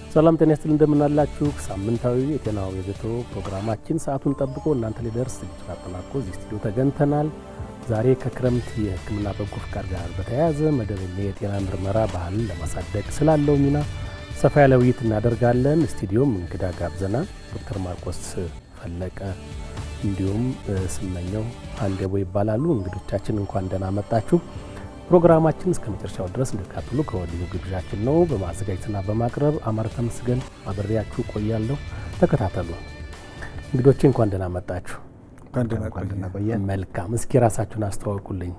ሰላም ጤና ይስጥልን እንደምናላችሁ ሳምንታዊ የጤናው የቤቶ ፕሮግራማችን ሰዓቱን ጠብቆ እናንተ ሊደርስ ተጠናቆ እዚህ ስቱዲዮ ተገኝተናል። ዛሬ ከክረምት የሕክምና በጎ ፍቃድ ጋር በተያያዘ መደበኛ የጤና ምርመራ ባህልን ለማሳደግ ስላለው ሚና ሰፋ ያለ ውይይት እናደርጋለን። ስቱዲዮም እንግዳ ጋብዘናል። ዶክተር ማርቆስ ፈለቀ እንዲሁም ስመኘው አንደቦ ይባላሉ። እንግዶቻችን እንኳን ደህና መጣችሁ። ፕሮግራማችን እስከ መጨረሻው ድረስ እንድትከታተሉ ከወዲሁ ግብዣችን ነው። በማዘጋጀትና በማቅረብ አማረ ተመስገን አብሬያችሁ ቆያለሁ። ተከታተሉ። እንግዶቼ እንኳን ደህና መጣችሁ። እንኳን ደህና ቆየን። መልካም። እስኪ ራሳችሁን አስተዋውቁልኝ።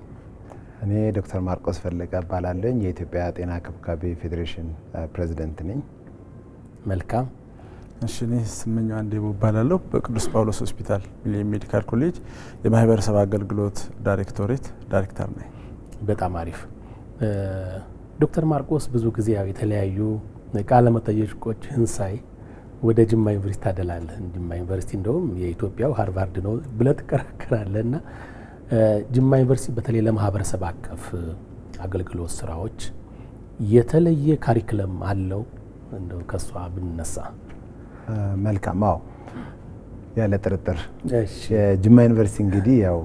እኔ ዶክተር ማርቆስ ፈለቀ እባላለሁ። የኢትዮጵያ ጤና ክብካቤ ፌዴሬሽን ፕሬዚደንት ነኝ። መልካም። እሺ፣ እኔ ስመኘው አንደቦ እባላለሁ። በቅዱስ ጳውሎስ ሆስፒታል ሚሊኒየም ሜዲካል ኮሌጅ የማህበረሰብ አገልግሎት ዳይሬክቶሬት ዳይሬክተር ነኝ። በጣም አሪፍ። ዶክተር ማርቆስ ብዙ ጊዜ የተለያዩ ቃለ መጠይቆች ህንሳይ ወደ ጅማ ዩኒቨርሲቲ ታደላለህ። ጅማ ዩኒቨርሲቲ እንደውም የኢትዮጵያው ሃርቫርድ ነው ብለህ ትከራከራለህ እና ጅማ ዩኒቨርሲቲ በተለይ ለማህበረሰብ አቀፍ አገልግሎት ስራዎች የተለየ ካሪክለም አለው። እንደው ከሷ ብንነሳ መልካም። አዎ ያለ ጥርጥር የጅማ ዩኒቨርሲቲ እንግዲህ ያው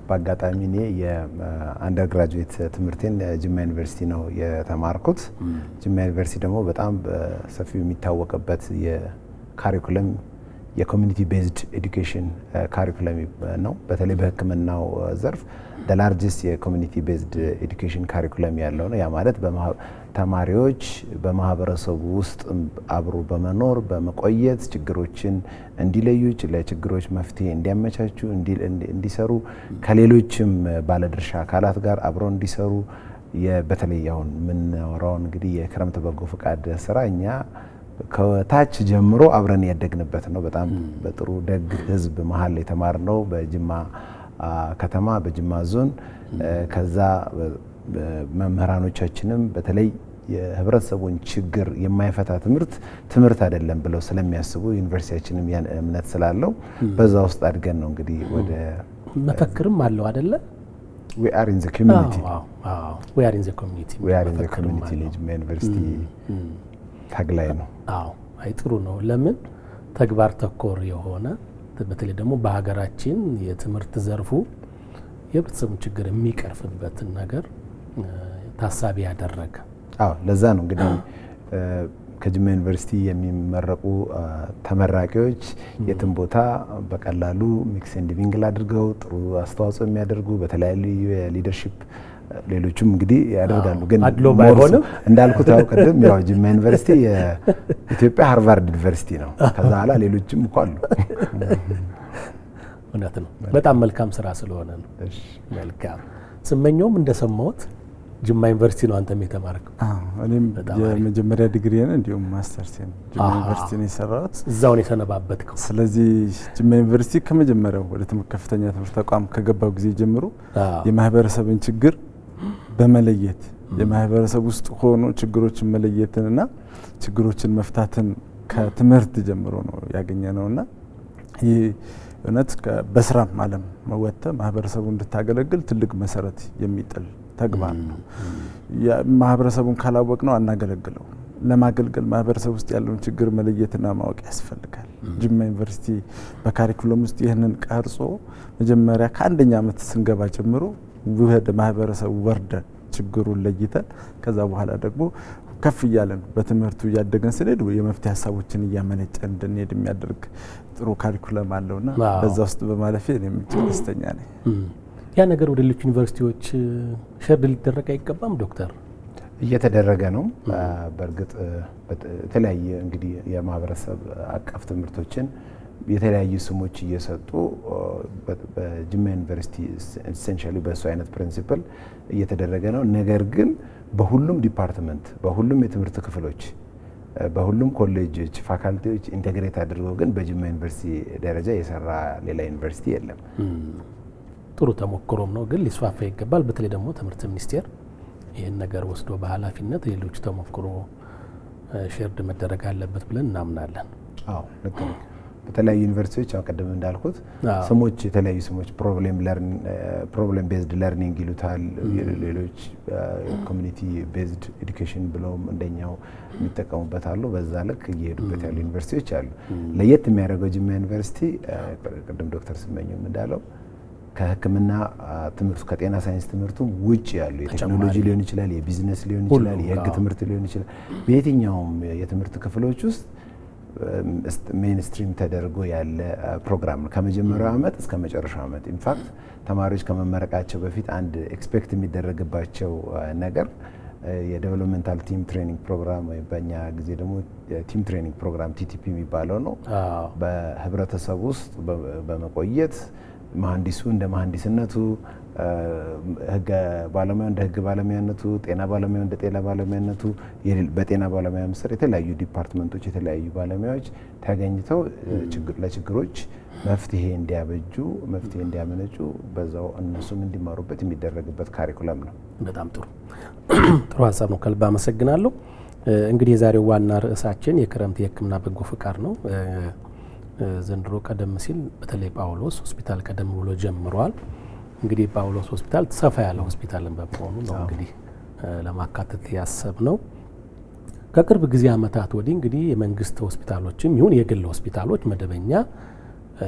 በአጋጣሚ እኔ የአንደር ግራጁዌት ትምህርቴን ጅማ ዩኒቨርሲቲ ነው የተማርኩት። ጅማ ዩኒቨርሲቲ ደግሞ በጣም በሰፊው የሚታወቅበት የካሪኩለም የኮሚኒቲ ቤዝድ ኤዱኬሽን ካሪኩለም ነው። በተለይ በሕክምናው ዘርፍ ላርጀስት የኮሚኒቲ ቤዝድ ኤዱኬሽን ካሪኩለም ያለው ነው። ያ ማለት ተማሪዎች በማህበረሰቡ ውስጥ አብሮ በመኖር በመቆየት ችግሮችን እንዲለዩ፣ ለችግሮች መፍትሄ እንዲያመቻቹ፣ እንዲሰሩ ከሌሎችም ባለድርሻ አካላት ጋር አብረው እንዲሰሩ በተለይ አሁን የምናወራው እንግዲህ የክረምት በጎ ፈቃድ ስራ እኛ ከታች ጀምሮ አብረን ያደግንበት ነው። በጣም በጥሩ ደግ ህዝብ መሀል የተማርነው በጅማ ከተማ በጅማ ዞን። ከዛ መምህራኖቻችንም በተለይ የህብረተሰቡን ችግር የማይፈታ ትምህርት አይደለም ብለው ስለሚያስቡ ዩኒቨርሲቲያችንም ያን እምነት ስላለው በዛ ውስጥ አድገን ነው እንግዲህ ወደ መፈክርም አለው አይደለ? we are in the community we are in the community ጅማ ዩኒቨርሲቲ ታግላይ ነው። አዎ አይ ጥሩ ነው። ለምን ተግባር ተኮር የሆነ በተለይ ደግሞ በሀገራችን የትምህርት ዘርፉ የህብረተሰቡን ችግር የሚቀርፍበትን ነገር ታሳቢ ያደረገ። አዎ ለዛ ነው እንግዲህ ከጅማ ዩኒቨርሲቲ የሚመረቁ ተመራቂዎች የትም ቦታ በቀላሉ ሚክስ ኤንድ ሚንግል አድርገው ጥሩ አስተዋጽኦ የሚያደርጉ በተለያዩ የሊደርሺፕ ሌሎችም እንግዲህ ያደርጋሉ። ግን አድሎ ባይሆንም እንዳልኩት ያው ቀደም ያው ጅማ ዩኒቨርሲቲ የኢትዮጵያ ሃርቫርድ ዩኒቨርሲቲ ነው። ከዛ ኋላ ሌሎችም እኮ አሉ። እውነት ነው። በጣም መልካም ስራ ስለሆነ ነው። መልካም። ስመኘውም እንደሰማሁት ጅማ ዩኒቨርሲቲ ነው አንተም የተማርከው? እኔም የመጀመሪያ ዲግሪዬን እንዲሁም ማስተርሴን ጅማ ዩኒቨርሲቲ ነው የሰራሁት። እዛው ነው የተነባበትከው? ስለዚህ ጅማ ዩኒቨርሲቲ ከመጀመሪያው ወደ ከፍተኛ ትምህርት ተቋም ከገባው ጊዜ ጀምሮ የማህበረሰብን ችግር በመለየት የማህበረሰብ ውስጥ ሆኖ ችግሮችን መለየትንና ችግሮችን መፍታትን ከትምህርት ጀምሮ ነው ያገኘነውና ይህ እውነት በስራም ዓለም መወጣ ማህበረሰቡን እንድታገለግል ትልቅ መሰረት የሚጥል ተግባር ነው። ማህበረሰቡን ካላወቅ ነው አናገለግለው። ለማገልገል ማህበረሰብ ውስጥ ያለውን ችግር መለየትና ማወቅ ያስፈልጋል። ጅማ ዩኒቨርሲቲ በካሪኩለም ውስጥ ይህንን ቀርጾ መጀመሪያ ከአንደኛ ዓመት ስንገባ ጀምሮ ወደ ማህበረሰቡ ወርደን ችግሩን ለይተን ከዛ በኋላ ደግሞ ከፍ እያለን በትምህርቱ እያደገን ስንሄድ የመፍትሄ ሀሳቦችን እያመነጨን እንድንሄድ የሚያደርግ ጥሩ ካሪኩለም አለውና በዛ ውስጥ በማለፌ እኔም ደስተኛ ነኝ። ያ ነገር ወደ ሌሎች ዩኒቨርሲቲዎች ሸርድ ሊደረግ አይገባም ዶክተር? እየተደረገ ነው። በእርግጥ የተለያየ እንግዲህ የማህበረሰብ አቀፍ ትምህርቶችን የተለያዩ ስሞች እየሰጡ በጅማ ዩኒቨርሲቲ ኢሴንሻሊ በሱ አይነት ፕሪንሲፕል እየተደረገ ነው። ነገር ግን በሁሉም ዲፓርትመንት፣ በሁሉም የትምህርት ክፍሎች፣ በሁሉም ኮሌጆች፣ ፋካልቲዎች ኢንቴግሬት አድርገው ግን በጅማ ዩኒቨርሲቲ ደረጃ የሰራ ሌላ ዩኒቨርሲቲ የለም። ጥሩ ተሞክሮም ነው፣ ግን ሊስፋፋ ይገባል። በተለይ ደግሞ ትምህርት ሚኒስቴር ይህን ነገር ወስዶ በኃላፊነት ሌሎች ተሞክሮ ሼርድ መደረግ አለበት ብለን እናምናለን። አዎ ልክ ነው። በተለያዩ ዩኒቨርሲቲዎች ቀደም እንዳልኩት ስሞች የተለያዩ ስሞች ፕሮብሌም ቤዝድ ለርኒንግ ይሉታል። ሌሎች ኮሚኒቲ ቤዝድ ኤዱኬሽን ብለውም እንደኛው የሚጠቀሙበት አሉ። በዛ ልክ እየሄዱበት ያሉ ዩኒቨርሲቲዎች አሉ። ለየት የሚያደርገው ጅማ ዩኒቨርሲቲ ቅድም ዶክተር ስመኘውም እንዳለው ከሕክምና ትምህርቱ ከጤና ሳይንስ ትምህርቱ ውጭ ያሉ የቴክኖሎጂ ሊሆን ይችላል፣ የቢዝነስ ሊሆን ይችላል፣ የህግ ትምህርት ሊሆን ይችላል። በየትኛውም የትምህርት ክፍሎች ውስጥ ሜንስትሪም ተደርጎ ያለ ፕሮግራም ነው ከመጀመሪያው ዓመት እስከ መጨረሻው ዓመት። ኢንፋክት ተማሪዎች ከመመረቃቸው በፊት አንድ ኤክስፔክት የሚደረግባቸው ነገር የዴቨሎፕመንታል ቲም ትሬኒንግ ፕሮግራም ወይ በእኛ ጊዜ ደግሞ ቲም ትሬኒንግ ፕሮግራም ቲቲፒ የሚባለው ነው። በህብረተሰብ ውስጥ በመቆየት መሀንዲሱ እንደ መሀንዲስነቱ፣ ህግ ባለሙያው እንደ ህግ ባለሙያነቱ፣ ጤና ባለሙያው እንደ ጤና ባለሙያነቱ፣ በጤና ባለሙያ ምስር የተለያዩ ዲፓርትመንቶች የተለያዩ ባለሙያዎች ተገኝተው ለችግሮች መፍትሄ እንዲያበጁ መፍትሄ እንዲያመነጩ በዛው እነሱም እንዲማሩበት የሚደረግበት ካሪኩለም ነው። በጣም ጥሩ ሀሳብ ነው። ከልብ አመሰግናለሁ። እንግዲህ የዛሬው ዋና ርዕሳችን የክረምት የህክምና በጎ ፍቃድ ነው። ዘንድሮ ቀደም ሲል በተለይ ጳውሎስ ሆስፒታል ቀደም ብሎ ጀምሯል። እንግዲህ ጳውሎስ ሆስፒታል ሰፋ ያለ ሆስፒታልን በመሆኑ ነው እንግዲህ ለማካተት ያሰብ ነው። ከቅርብ ጊዜ ዓመታት ወዲህ እንግዲህ የመንግስት ሆስፒታሎችም ይሁን የግል ሆስፒታሎች መደበኛ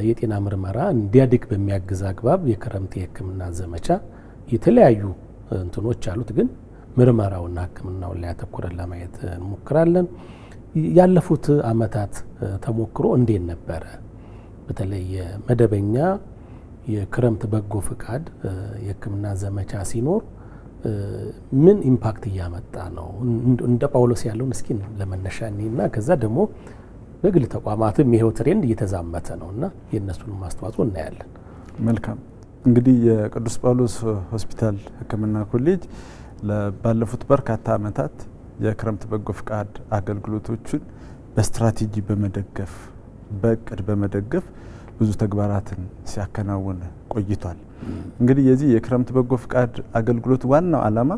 የጤና ምርመራ እንዲያድግ በሚያግዝ አግባብ የክረምት የህክምና ዘመቻ የተለያዩ እንትኖች አሉት። ግን ምርመራውና ህክምናውን ላይ አተኩረን ለማየት እንሞክራለን። ያለፉት ዓመታት ተሞክሮ እንዴት ነበረ? በተለይ መደበኛ የክረምት በጎ ፍቃድ የህክምና ዘመቻ ሲኖር ምን ኢምፓክት እያመጣ ነው? እንደ ጳውሎስ ያለውን እስኪ ለመነሻ እኔና ከዛ ደግሞ በግል ተቋማትም ይሄው ትሬንድ እየተዛመተ ነውና የእነሱን ማስተዋጽኦ እናያለን። መልካም። እንግዲህ የቅዱስ ጳውሎስ ሆስፒታል ህክምና ኮሌጅ ባለፉት በርካታ ዓመታት የክረምት በጎ ፍቃድ አገልግሎቶችን በስትራቴጂ በመደገፍ በእቅድ በመደገፍ ብዙ ተግባራትን ሲያከናውን ቆይቷል። እንግዲህ የዚህ የክረምት በጎ ፍቃድ አገልግሎት ዋናው ዓላማ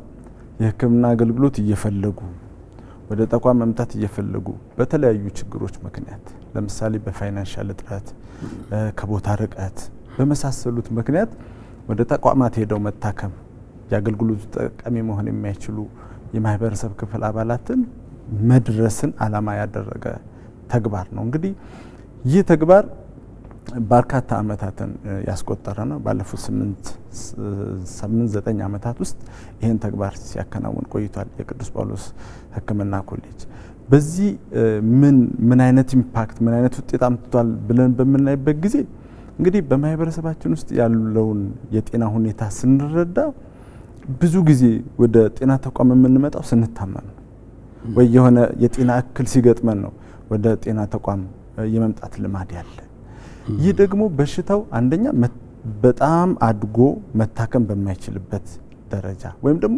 የህክምና አገልግሎት እየፈለጉ ወደ ተቋም መምጣት እየፈለጉ በተለያዩ ችግሮች ምክንያት ለምሳሌ በፋይናንሻል እጥረት፣ ከቦታ ርቀት በመሳሰሉት ምክንያት ወደ ተቋማት ሄደው መታከም የአገልግሎቱ ተጠቃሚ መሆን የማይችሉ የማህበረሰብ ክፍል አባላትን መድረስን ዓላማ ያደረገ ተግባር ነው። እንግዲህ ይህ ተግባር በርካታ ዓመታትን ያስቆጠረ ነው። ባለፉት 8-9 ዓመታት ውስጥ ይህን ተግባር ሲያከናውን ቆይቷል የቅዱስ ጳውሎስ ህክምና ኮሌጅ። በዚህ ምን አይነት ኢምፓክት ምን አይነት ውጤት አምጥቷል ብለን በምናይበት ጊዜ እንግዲህ በማህበረሰባችን ውስጥ ያለውን የጤና ሁኔታ ስንረዳ ብዙ ጊዜ ወደ ጤና ተቋም የምንመጣው ስንታመም ነው ወይ የሆነ የጤና እክል ሲገጥመን ነው ወደ ጤና ተቋም የመምጣት ልማድ ያለ። ይህ ደግሞ በሽታው አንደኛ በጣም አድጎ መታከም በማይችልበት ደረጃ ወይም ደግሞ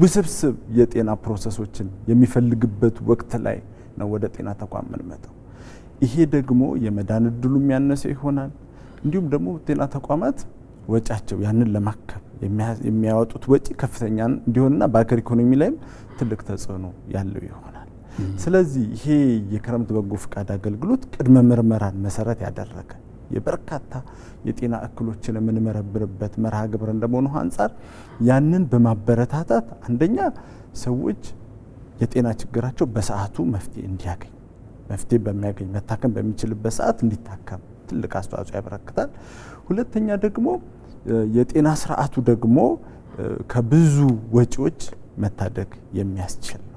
ውስብስብ የጤና ፕሮሰሶችን የሚፈልግበት ወቅት ላይ ነው ወደ ጤና ተቋም የምንመጣው። ይሄ ደግሞ የመዳን እድሉ የሚያነሰ ይሆናል። እንዲሁም ደግሞ ጤና ተቋማት ወጫቸው ያንን ለማከም የሚያወጡት ወጪ ከፍተኛ እንዲሆንና በአገር ኢኮኖሚ ላይም ትልቅ ተጽዕኖ ያለው ይሆናል። ስለዚህ ይሄ የክረምት በጎ ፍቃድ አገልግሎት ቅድመ ምርመራን መሰረት ያደረገ የበርካታ የጤና እክሎችን የምንመረምርበት መርሃ ግብር እንደመሆኑ አንጻር ያንን በማበረታታት አንደኛ ሰዎች የጤና ችግራቸው በሰዓቱ መፍትሄ እንዲያገኝ መፍትሄ በሚያገኝ መታከም በሚችልበት ሰዓት እንዲታከም ትልቅ አስተዋጽኦ ያበረክታል። ሁለተኛ ደግሞ የጤና ስርዓቱ ደግሞ ከብዙ ወጪዎች መታደግ የሚያስችል ነው።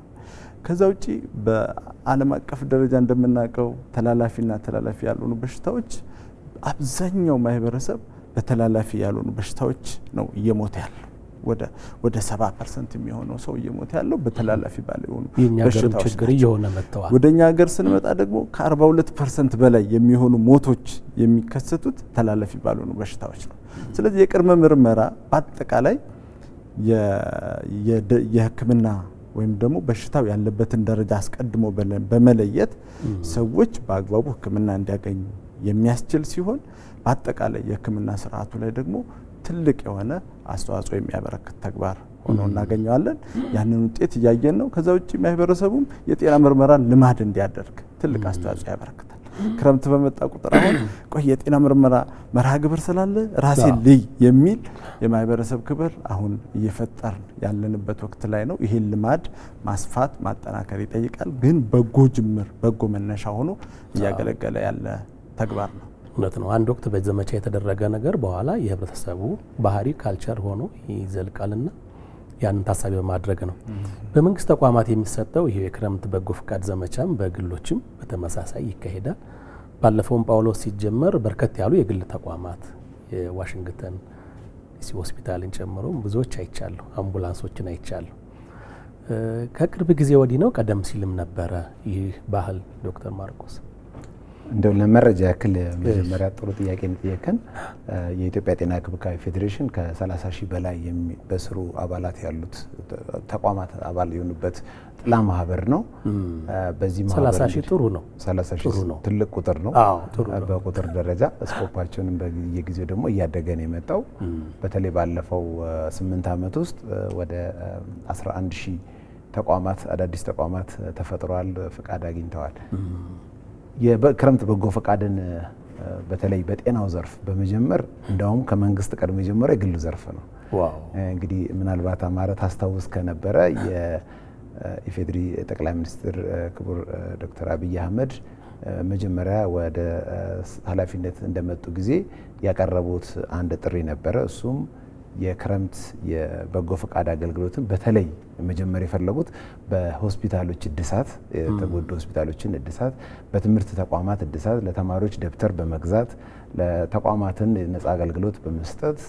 ከዛ ውጪ በዓለም አቀፍ ደረጃ እንደምናውቀው ተላላፊና ተላላፊ ያልሆኑ በሽታዎች አብዛኛው ማህበረሰብ በተላላፊ ያልሆኑ በሽታዎች ነው እየሞተ ያለው። ወደ 70% የሚሆነው ሰው እየሞተ ያለው በተላላፊ ባልሆኑ በሽታዎች ችግር እየሆነ መጥተዋል። ወደኛ ሀገር ስንመጣ ደግሞ ከ42% በላይ የሚሆኑ ሞቶች የሚከሰቱት ተላላፊ ባልሆኑ በሽታዎች ነው። ስለዚህ የቅድመ ምርመራ በአጠቃላይ የህክምና ወይም ደግሞ በሽታው ያለበትን ደረጃ አስቀድሞ በመለየት ሰዎች በአግባቡ ህክምና እንዲያገኙ የሚያስችል ሲሆን በአጠቃላይ የህክምና ስርዓቱ ላይ ደግሞ ትልቅ የሆነ አስተዋጽኦ የሚያበረክት ተግባር ሆኖ እናገኘዋለን። ያንን ውጤት እያየን ነው። ከዛ ውጪ ማህበረሰቡም የጤና ምርመራን ልማድ እንዲያደርግ ትልቅ አስተዋጽኦ ያበረክታል። ክረምት በመጣ ቁጥር አሁን ቆይ የጤና ምርመራ መርሃ ግብር ስላለ ራሴ ልይ የሚል የማህበረሰብ ክብር አሁን እየፈጠር ያለንበት ወቅት ላይ ነው። ይሄን ልማድ ማስፋት ማጠናከር ይጠይቃል። ግን በጎ ጅምር በጎ መነሻ ሆኖ እያገለገለ ያለ ተግባር ነው። እውነት ነው። አንድ ወቅት በዘመቻ የተደረገ ነገር በኋላ የህብረተሰቡ ባህሪ ካልቸር ሆኖ ይዘልቃልና ያንን ታሳቢ በማድረግ ነው። በመንግስት ተቋማት የሚሰጠው ይሄ የክረምት በጎ ፍቃድ ዘመቻም በግሎችም በተመሳሳይ ይካሄዳል። ባለፈውም ጳውሎስ ሲጀመር በርከት ያሉ የግል ተቋማት የዋሽንግተን ዲሲ ሆስፒታልን ጨምሮ ብዙዎች አይቻለሁ፣ አምቡላንሶችን አይቻለሁ። ከቅርብ ጊዜ ወዲህ ነው ቀደም ሲልም ነበረ ይህ ባህል? ዶክተር ማርቆስ እንደው ለመረጃ ያክል መጀመሪያ ጥሩ ጥያቄ እንጠየቀን። የኢትዮጵያ ጤና ክብካቤ ፌዴሬሽን ከ30 ሺህ በላይ በስሩ አባላት ያሉት ተቋማት አባል የሆኑበት ጥላ ማህበር ነው። በዚህ ማህበር 30 ሺህ ጥሩ ነው። 30 ሺህ ትልቅ ቁጥር ነው። በቁጥር ደረጃ ስኮፓቸውንም በየጊዜው ደግሞ እያደገ ነው የመጣው። በተለይ ባለፈው 8 ዓመት ውስጥ ወደ 11 ሺህ ተቋማት አዳዲስ ተቋማት ተፈጥሯል፣ ፍቃድ አግኝተዋል። የክረምት በጎ ፈቃድን በተለይ በጤናው ዘርፍ በመጀመር እንዳውም ከመንግስት ቀድሞ የጀመረው የግሉ ዘርፍ ነው። እንግዲህ ምናልባት አማረ ታስታውስ ከነበረ የኢፌዴሪ ጠቅላይ ሚኒስትር ክቡር ዶክተር አብይ አህመድ መጀመሪያ ወደ ኃላፊነት እንደመጡ ጊዜ ያቀረቡት አንድ ጥሪ ነበረ። እሱም የክረምት የበጎ ፈቃድ አገልግሎትን በተለይ መጀመር የፈለጉት በሆስፒታሎች እድሳት፣ የተጎዱ ሆስፒታሎችን እድሳት፣ በትምህርት ተቋማት እድሳት፣ ለተማሪዎች ደብተር በመግዛት ለተቋማትን ነጻ አገልግሎት በመስጠት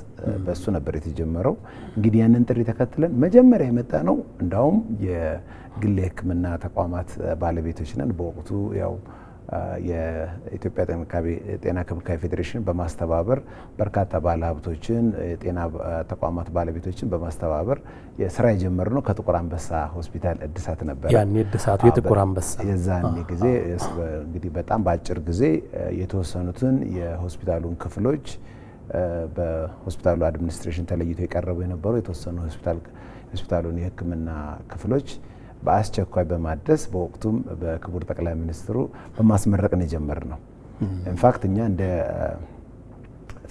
በሱ ነበር የተጀመረው። እንግዲህ ያንን ጥሪ ተከትለን መጀመሪያ የመጣ ነው እንዳውም የግል የሕክምና ተቋማት ባለቤቶች ነን። በወቅቱ ያው የኢትዮጵያ ጤና ክብካቤ ፌዴሬሽን በማስተባበር በርካታ ባለሀብቶችን የጤና ተቋማት ባለቤቶችን በማስተባበር የስራ የጀመርነው ከጥቁር አንበሳ ሆስፒታል እድሳት ነበር። ያን እድሳቱ የጥቁር አንበሳ የዛን ጊዜ እንግዲህ በጣም በአጭር ጊዜ የተወሰኑትን የሆስፒታሉን ክፍሎች በሆስፒታሉ አድሚኒስትሬሽን ተለይቶ የቀረቡ የነበሩ የተወሰኑ ሆስፒታሉን የሕክምና ክፍሎች በአስቸኳይ በማደስ በወቅቱም በክቡር ጠቅላይ ሚኒስትሩ በማስመረቅ ነው የጀመርነው። ኢንፋክት እኛ እንደ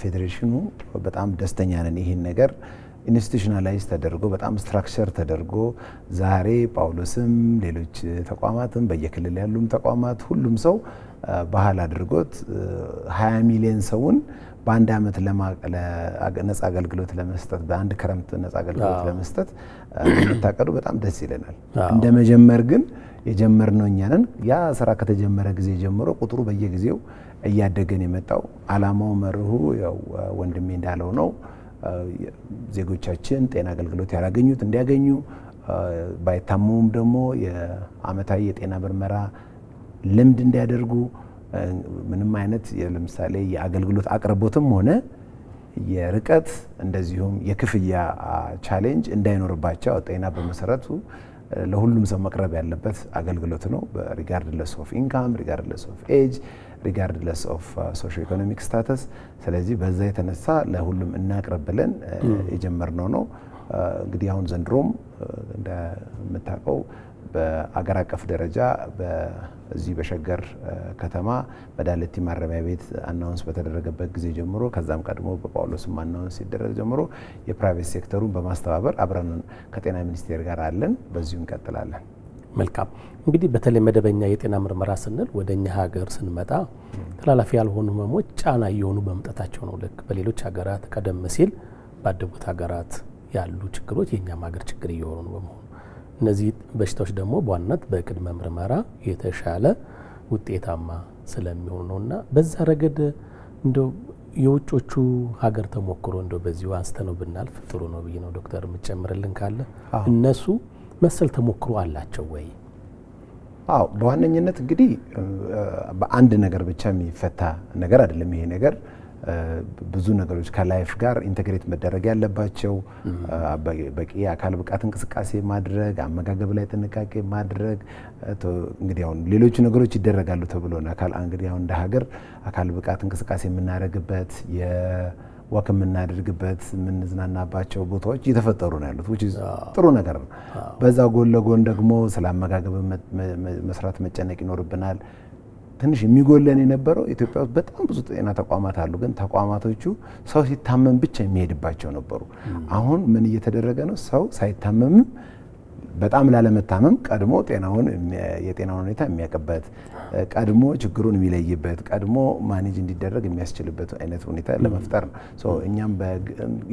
ፌዴሬሽኑ በጣም ደስተኛ ነን። ይህን ነገር ኢንስቲቱሽናላይዝ ተደርጎ በጣም ስትራክቸር ተደርጎ ዛሬ ጳውሎስም ሌሎች ተቋማትም በየክልል ያሉም ተቋማት ሁሉም ሰው ባህል አድርጎት 20 ሚሊዮን ሰውን በአንድ ዓመት ነጻ አገልግሎት ለመስጠት በአንድ ክረምት ነጻ አገልግሎት ለመስጠት መታቀዱ በጣም ደስ ይለናል። እንደ መጀመር ግን የጀመርነው እኛ ነን። ያ ስራ ከተጀመረ ጊዜ ጀምሮ ቁጥሩ በየጊዜው እያደገን የመጣው ዓላማው መርሁ ያው ወንድሜ እንዳለው ነው። ዜጎቻችን ጤና አገልግሎት ያላገኙት እንዲያገኙ፣ ባይታመሙም ደግሞ የአመታዊ የጤና ምርመራ ልምድ እንዲያደርጉ፣ ምንም አይነት ለምሳሌ የአገልግሎት አቅርቦትም ሆነ የርቀት እንደዚሁም የክፍያ ቻሌንጅ እንዳይኖርባቸው ጤና በመሰረቱ ለሁሉም ሰው መቅረብ ያለበት አገልግሎት ነው። ሪጋርድለስ ኦፍ ኢንካም፣ ሪጋርድለስ ኦፍ ኤጅ፣ ሪጋርድለስ ኦፍ ሶሾ ኢኮኖሚክ ስታተስ። ስለዚህ በዛ የተነሳ ለሁሉም እናቅርብ ብለን የጀመርነው ነው። እንግዲህ አሁን ዘንድሮም እንደምታውቀው በአገር አቀፍ ደረጃ በዚህ በሸገር ከተማ በዳለቲ ማረሚያ ቤት አናውንስ በተደረገበት ጊዜ ጀምሮ ከዛም ቀድሞ በጳውሎስም አናውንስ ሲደረግ ጀምሮ የፕራይቬት ሴክተሩን በማስተባበር አብረን ከጤና ሚኒስቴር ጋር አለን። በዚሁ እንቀጥላለን። መልካም። እንግዲህ በተለይ መደበኛ የጤና ምርመራ ስንል ወደኛ ሀገር ስንመጣ ተላላፊ ያልሆኑ ህመሞች ጫና እየሆኑ በመምጣታቸው ነው። ልክ በሌሎች ሀገራት ቀደም ሲል ባደጉት ሀገራት ያሉ ችግሮች የኛም ሀገር ችግር እየሆኑ ነው በመሆኑ እነዚህ በሽታዎች ደግሞ በዋናነት በቅድመ ምርመራ የተሻለ ውጤታማ ስለሚሆኑ ነውና በዛ ረገድ እንደው የውጮቹ ሀገር ተሞክሮ እንደው በዚሁ አንስተ ነው ብናልፍ ጥሩ ነው ብዬ ነው። ዶክተር የምትጨምርልን ካለ እነሱ መሰል ተሞክሮ አላቸው ወይ? አዎ፣ በዋነኝነት እንግዲህ በአንድ ነገር ብቻ የሚፈታ ነገር አይደለም ይሄ ነገር። ብዙ ነገሮች ከላይፍ ጋር ኢንተግሬት መደረግ ያለባቸው በቂ አካል ብቃት እንቅስቃሴ ማድረግ፣ አመጋገብ ላይ ጥንቃቄ ማድረግ። እንግዲህ አሁን ሌሎቹ ነገሮች ይደረጋሉ ተብሎ ነው እንግዲህ አሁን እንደ ሀገር አካል ብቃት እንቅስቃሴ የምናደርግበት የወክ የምናደርግበት የምንዝናናባቸው ቦታዎች እየተፈጠሩ ነው ያሉት which is ጥሩ ነገር ነው። በዛ ጎን ለጎን ደግሞ ስለ አመጋገብ መስራት መጨነቅ ይኖርብናል። ትንሽ የሚጎለን የነበረው ኢትዮጵያ ውስጥ በጣም ብዙ ጤና ተቋማት አሉ፣ ግን ተቋማቶቹ ሰው ሲታመም ብቻ የሚሄድባቸው ነበሩ። አሁን ምን እየተደረገ ነው? ሰው ሳይታመምም በጣም ላለመታመም ቀድሞ የጤናውን ሁኔታ የሚያውቅበት፣ ቀድሞ ችግሩን የሚለይበት፣ ቀድሞ ማኔጅ እንዲደረግ የሚያስችልበት አይነት ሁኔታ ለመፍጠር ነው። እኛም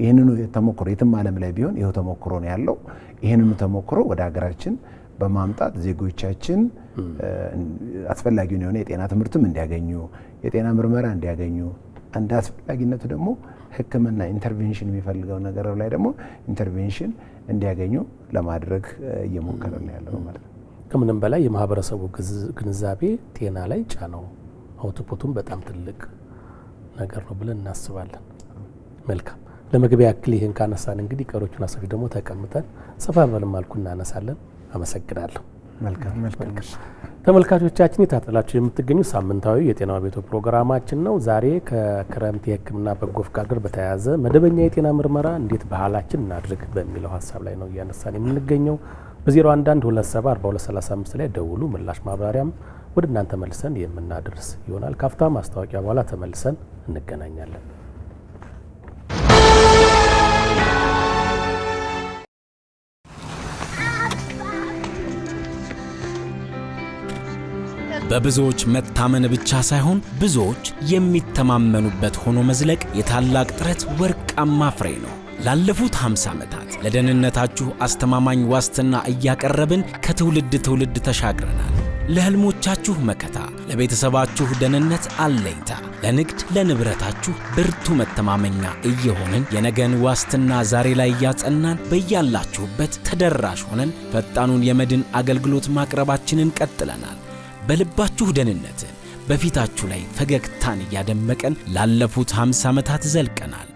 ይህንኑ ተሞክሮ የትም ዓለም ላይ ቢሆን ይኸው ተሞክሮ ነው ያለው። ይህንኑ ተሞክሮ ወደ ሀገራችን በማምጣት ዜጎቻችን አስፈላጊውን የሆነ የጤና ትምህርትም እንዲያገኙ፣ የጤና ምርመራ እንዲያገኙ፣ እንደ አስፈላጊነቱ ደግሞ ሕክምና ኢንተርቬንሽን የሚፈልገው ነገር ላይ ደግሞ ኢንተርቬንሽን እንዲያገኙ ለማድረግ እየሞከርን ነው ያለው ማለት ነው። ከምንም በላይ የማህበረሰቡ ግንዛቤ ጤና ላይ ጫናው አውትፑቱም በጣም ትልቅ ነገር ነው ብለን እናስባለን። መልካም ለመግቢያ ያክል ይህን ካነሳን እንግዲህ ቀሮቹን አሰፊ ደግሞ ተቀምጠን ሰፋ ባለ መልኩ እናነሳለን። አመሰግናለሁ። መልካም ተመልካቾቻችን የታጠላችሁ የምትገኙ ሳምንታዊ የጤና ቤቶ ፕሮግራማችን ነው። ዛሬ ከክረምት የህክምና በጎ ፍቃድ ጋር በተያያዘ መደበኛ የጤና ምርመራ እንዴት ባህላችን እናድርግ በሚለው ሀሳብ ላይ ነው እያነሳን የምንገኘው። በ011274235 ላይ ደውሉ። ምላሽ ማብራሪያም ወደ እናንተ መልሰን የምናደርስ ይሆናል። ካፍታ ማስታወቂያ በኋላ ተመልሰን እንገናኛለን። በብዙዎች መታመን ብቻ ሳይሆን ብዙዎች የሚተማመኑበት ሆኖ መዝለቅ የታላቅ ጥረት ወርቃማ ፍሬ ነው። ላለፉት 50 ዓመታት ለደህንነታችሁ አስተማማኝ ዋስትና እያቀረብን ከትውልድ ትውልድ ተሻግረናል። ለህልሞቻችሁ መከታ፣ ለቤተሰባችሁ ደህንነት አለኝታ፣ ለንግድ ለንብረታችሁ ብርቱ መተማመኛ እየሆንን የነገን ዋስትና ዛሬ ላይ እያጸናን በያላችሁበት ተደራሽ ሆነን ፈጣኑን የመድን አገልግሎት ማቅረባችንን ቀጥለናል። በልባችሁ ደህንነትን በፊታችሁ ላይ ፈገግታን እያደመቀን ላለፉት 50 ዓመታት ዘልቀናል።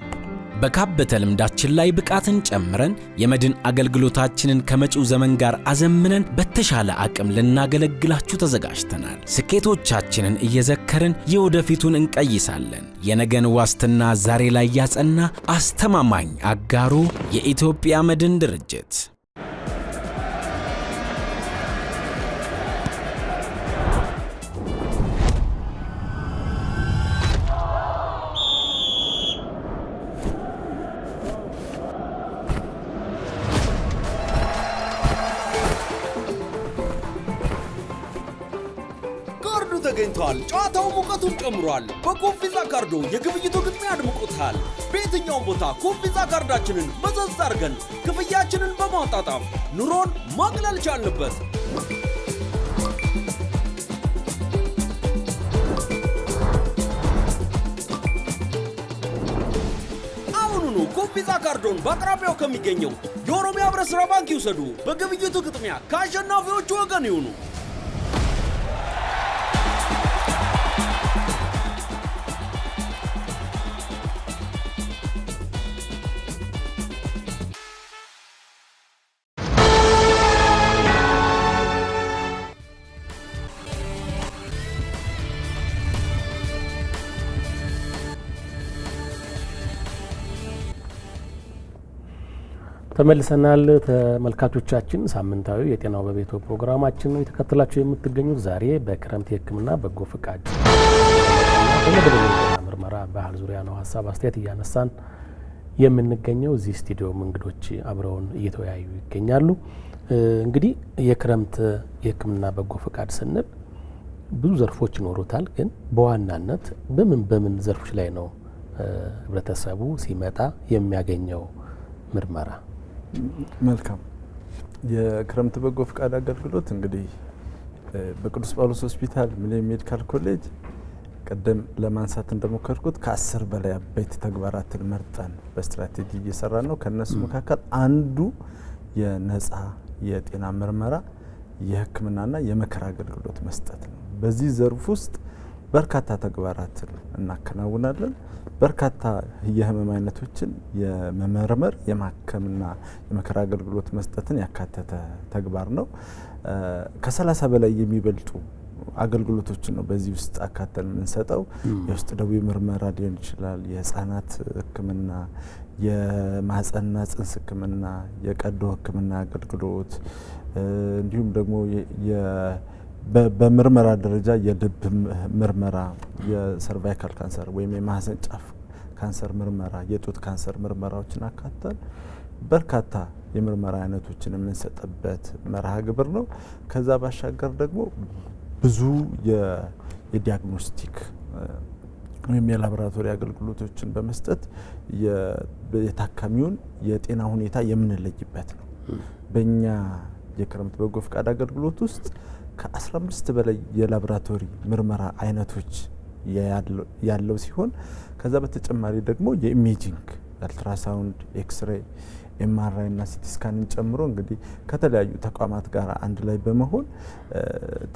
በካበተ ልምዳችን ላይ ብቃትን ጨምረን የመድን አገልግሎታችንን ከመጪው ዘመን ጋር አዘምነን በተሻለ አቅም ልናገለግላችሁ ተዘጋጅተናል። ስኬቶቻችንን እየዘከርን የወደፊቱን እንቀይሳለን። የነገን ዋስትና ዛሬ ላይ ያጸና አስተማማኝ አጋሩ የኢትዮጵያ መድን ድርጅት። ተገኝቷል። ጨዋታው ሙቀቱን ጨምሯል። በኮምፒዛ ካርዶ የግብይቱ ግጥሚያ አድምቆታል። በየትኛውም ቦታ ኮምፒዛ ካርዳችንን መዘዝ አድርገን ክፍያችንን በማጣጣፍ ኑሮን ማቅለል ቻልንበት። አሁኑኑ ኮምፒዛ ካርዶን በአቅራቢያው ከሚገኘው የኦሮሚያ ህብረት ሥራ ባንክ ይውሰዱ። በግብይቱ ግጥሚያ ከአሸናፊዎቹ ወገን ይሁኑ። ተመልሰናል። ተመልካቾቻችን ሳምንታዊ የጤናው በቤቶ ፕሮግራማችን ነው የተከታተላችሁ የምትገኙት። ዛሬ በክረምት የህክምና በጎ ፍቃድ በመደበኛ የጤና ምርመራ ባህል ዙሪያ ነው ሀሳብ አስተያየት እያነሳን የምንገኘው። እዚህ ስቱዲዮም እንግዶች አብረውን እየተወያዩ ይገኛሉ። እንግዲህ የክረምት የህክምና በጎ ፍቃድ ስንል ብዙ ዘርፎች ይኖሩታል። ግን በዋናነት በምን ዘርፎች ላይ ነው ህብረተሰቡ ሲመጣ የሚያገኘው ምርመራ? መልካም። የክረምት በጎ ፍቃድ አገልግሎት እንግዲህ በቅዱስ ጳውሎስ ሆስፒታል ሚሊኒየም ሜዲካል ኮሌጅ ቀደም ለማንሳት እንደሞከርኩት ከ10 በላይ አበይት ተግባራትን መርጠን በስትራቴጂ እየሰራን ነው። ከነሱ መካከል አንዱ የነጻ የጤና ምርመራ የህክምናና የምክር አገልግሎት መስጠት ነው። በዚህ ዘርፍ ውስጥ በርካታ ተግባራትን እናከናውናለን። በርካታ የህመም አይነቶችን የመመርመር የማከምና የምክር አገልግሎት መስጠትን ያካተተ ተግባር ነው። ከ30 በላይ የሚበልጡ አገልግሎቶችን ነው በዚህ ውስጥ አካተን የምንሰጠው። የውስጥ ደዌ ምርመራ ሊሆን ይችላል፣ የህፃናት ህክምና፣ የማህፀንና ጽንስ ህክምና፣ የቀዶ ህክምና አገልግሎት እንዲሁም ደግሞ በምርመራ ደረጃ የልብ ምርመራ፣ የሰርቫይካል ካንሰር ወይም የማህፀን ጫፍ ካንሰር ምርመራ፣ የጡት ካንሰር ምርመራዎችን አካተን በርካታ የምርመራ አይነቶችን የምንሰጥበት መርሃ ግብር ነው። ከዛ ባሻገር ደግሞ ብዙ የዲያግኖስቲክ ወይም የላቦራቶሪ አገልግሎቶችን በመስጠት የታካሚውን የጤና ሁኔታ የምንለይበት ነው። በእኛ የክረምት በጎ ፈቃድ አገልግሎት ውስጥ ከ15 በላይ የላቦራቶሪ ምርመራ አይነቶች ያለው ሲሆን ከዛ በተጨማሪ ደግሞ የኢሜጂንግ አልትራሳውንድ፣ ኤክስሬይ፣ ኤምአርአይ እና ሲቲ ስካንን ጨምሮ እንግዲህ ከተለያዩ ተቋማት ጋር አንድ ላይ በመሆን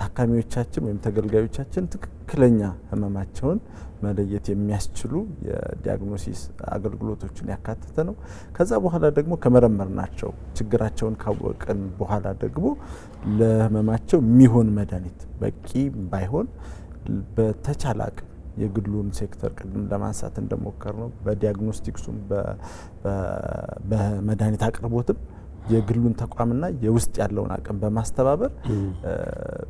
ታካሚዎቻችን ወይም ተገልጋዮቻችን ትክክለኛ ህመማቸውን መለየት የሚያስችሉ የዲያግኖሲስ አገልግሎቶችን ያካተተ ነው። ከዛ በኋላ ደግሞ ከመረመርናቸው ችግራቸውን ካወቅን በኋላ ደግሞ ለህመማቸው የሚሆን መድኃኒት በቂ ባይሆን በተቻለ አቅም የግሉን ሴክተር ቅድም ለማንሳት እንደሞከር ነው በዲያግኖስቲክሱም በመድኃኒት አቅርቦትም የግሉን ተቋምና የውስጥ ያለውን አቅም በማስተባበር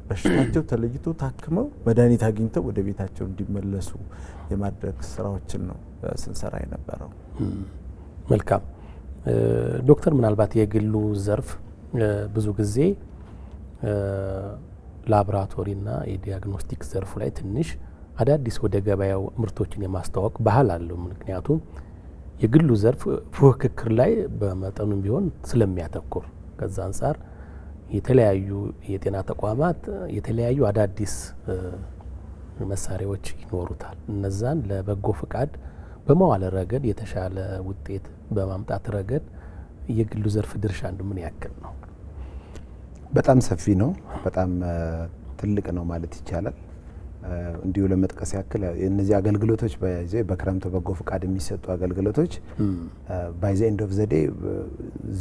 በሽታቸው ተለይቶ ታክመው መድኃኒት አግኝተው ወደ ቤታቸው እንዲመለሱ የማድረግ ስራዎችን ነው ስንሰራ የነበረው። መልካም ዶክተር፣ ምናልባት የግሉ ዘርፍ ብዙ ጊዜ ላቦራቶሪና የዲያግኖስቲክ ዘርፉ ላይ ትንሽ አዳዲስ ወደ ገበያው ምርቶችን የማስተዋወቅ ባህል አለው። ምክንያቱም የግሉ ዘርፍ ፉክክር ላይ በመጠኑም ቢሆን ስለሚያተኩር ከዛ አንጻር የተለያዩ የጤና ተቋማት የተለያዩ አዳዲስ መሳሪያዎች ይኖሩታል። እነዛን ለበጎ ፈቃድ በመዋለ ረገድ የተሻለ ውጤት በማምጣት ረገድ የግሉ ዘርፍ ድርሻ ምን ያክል ነው? በጣም ሰፊ ነው። በጣም ትልቅ ነው ማለት ይቻላል። እንዲሁ ለመጥቀስ ያክል እነዚህ አገልግሎቶች በክረምት በጎ ፈቃድ የሚሰጡ አገልግሎቶች ባይ ዘ ኤንድ ኦፍ ዘ ዴይ